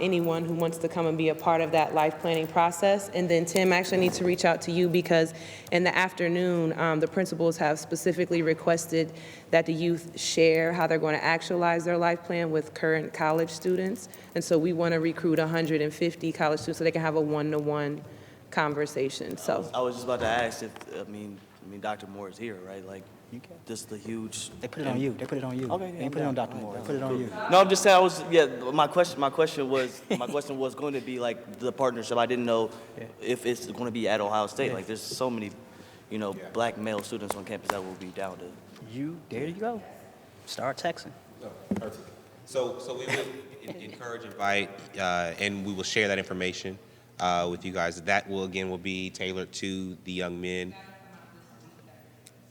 anyone who wants to come and be a part of that life planning process. And then Tim, I actually need to reach out to you because in the afternoon, the principals have specifically requested that the youth share how they're going to actualize their life plan with current college students. And so we want to recruit 150 college students so they can have a one-to-one conversation. So I was just about to ask if, I mean, Dr. Moore is here, right? Like, just the huge. They put it on you. They put it on you. Okay, They ain't put it on Dr. Moore. They put it on you. No, I'm just saying. My question was going to be like the partnership. I didn't know if it's going to be at Ohio State. Like, there's so many, black male students on campus that will be down to. There you go. Start texting. Oh, perfect. So we will encourage, invite, and we will share that information with you guys. That will be tailored to the young men.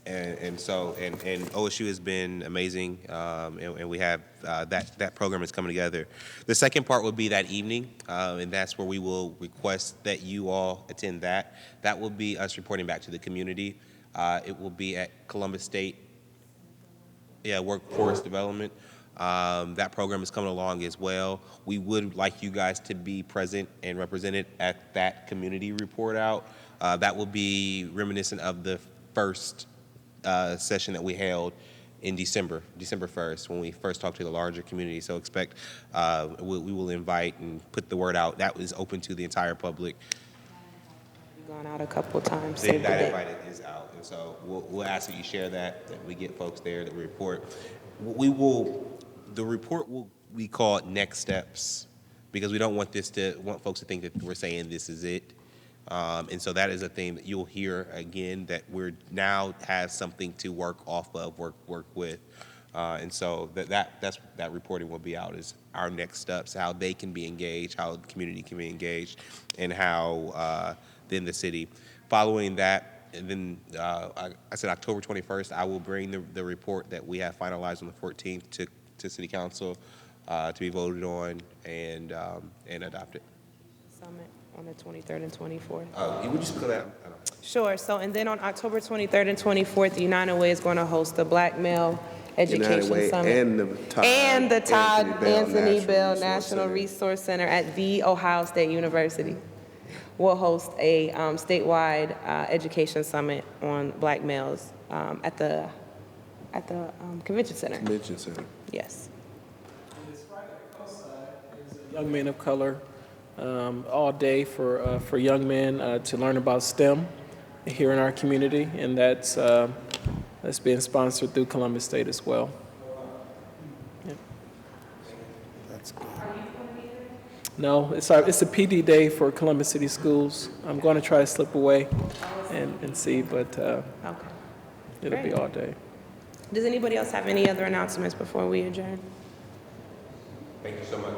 And OSU has been amazing, and we have that program is coming together. The second part will be that evening, and that's where we will request that you all attend that. That will be us reporting back to the community. It will be at Columbus State, Workforce Development. That program is coming along as well. We would like you guys to be present and represented at that community report out. That will be reminiscent of the first session that we held in December 1st, when we first talked to the larger community. So expect, we will invite and put the word out. That is open to the entire public. We've gone out a couple times. That invite is out, and so we'll ask that you share that we get folks there that we report. The report we call it next steps, because we don't want folks to think that we're saying this is it. And so that is a theme that you'll hear again, that we're now have something to work off of, work with. And so that reporting will be out as our next steps, how they can be engaged, how the community can be engaged, and how then the city. Following that, and then I said October 21st, I will bring the report that we have finalized on the 14th to City Council to be voted on and adopted. Summit on the 23rd and 24th. Would you speak on that? Sure. So, and then on October 23rd and 24th, the United Way is going to host the Black Male Education United Way Summit. and the Todd Anthony Bell National Resource Center at The Ohio State University will host a statewide education summit on Black males at the convention center. Convention Center. Yes. Young men of color, all day for young men to learn about STEM here in our community, and that's being sponsored through Columbus State as well. Yeah. That's good. No, it's a PD day for Columbus City Schools. I'm going to try to slip away and see, but Okay. it'll be Great. all day. Does anybody else have any other announcements before we adjourn? Thank you so much.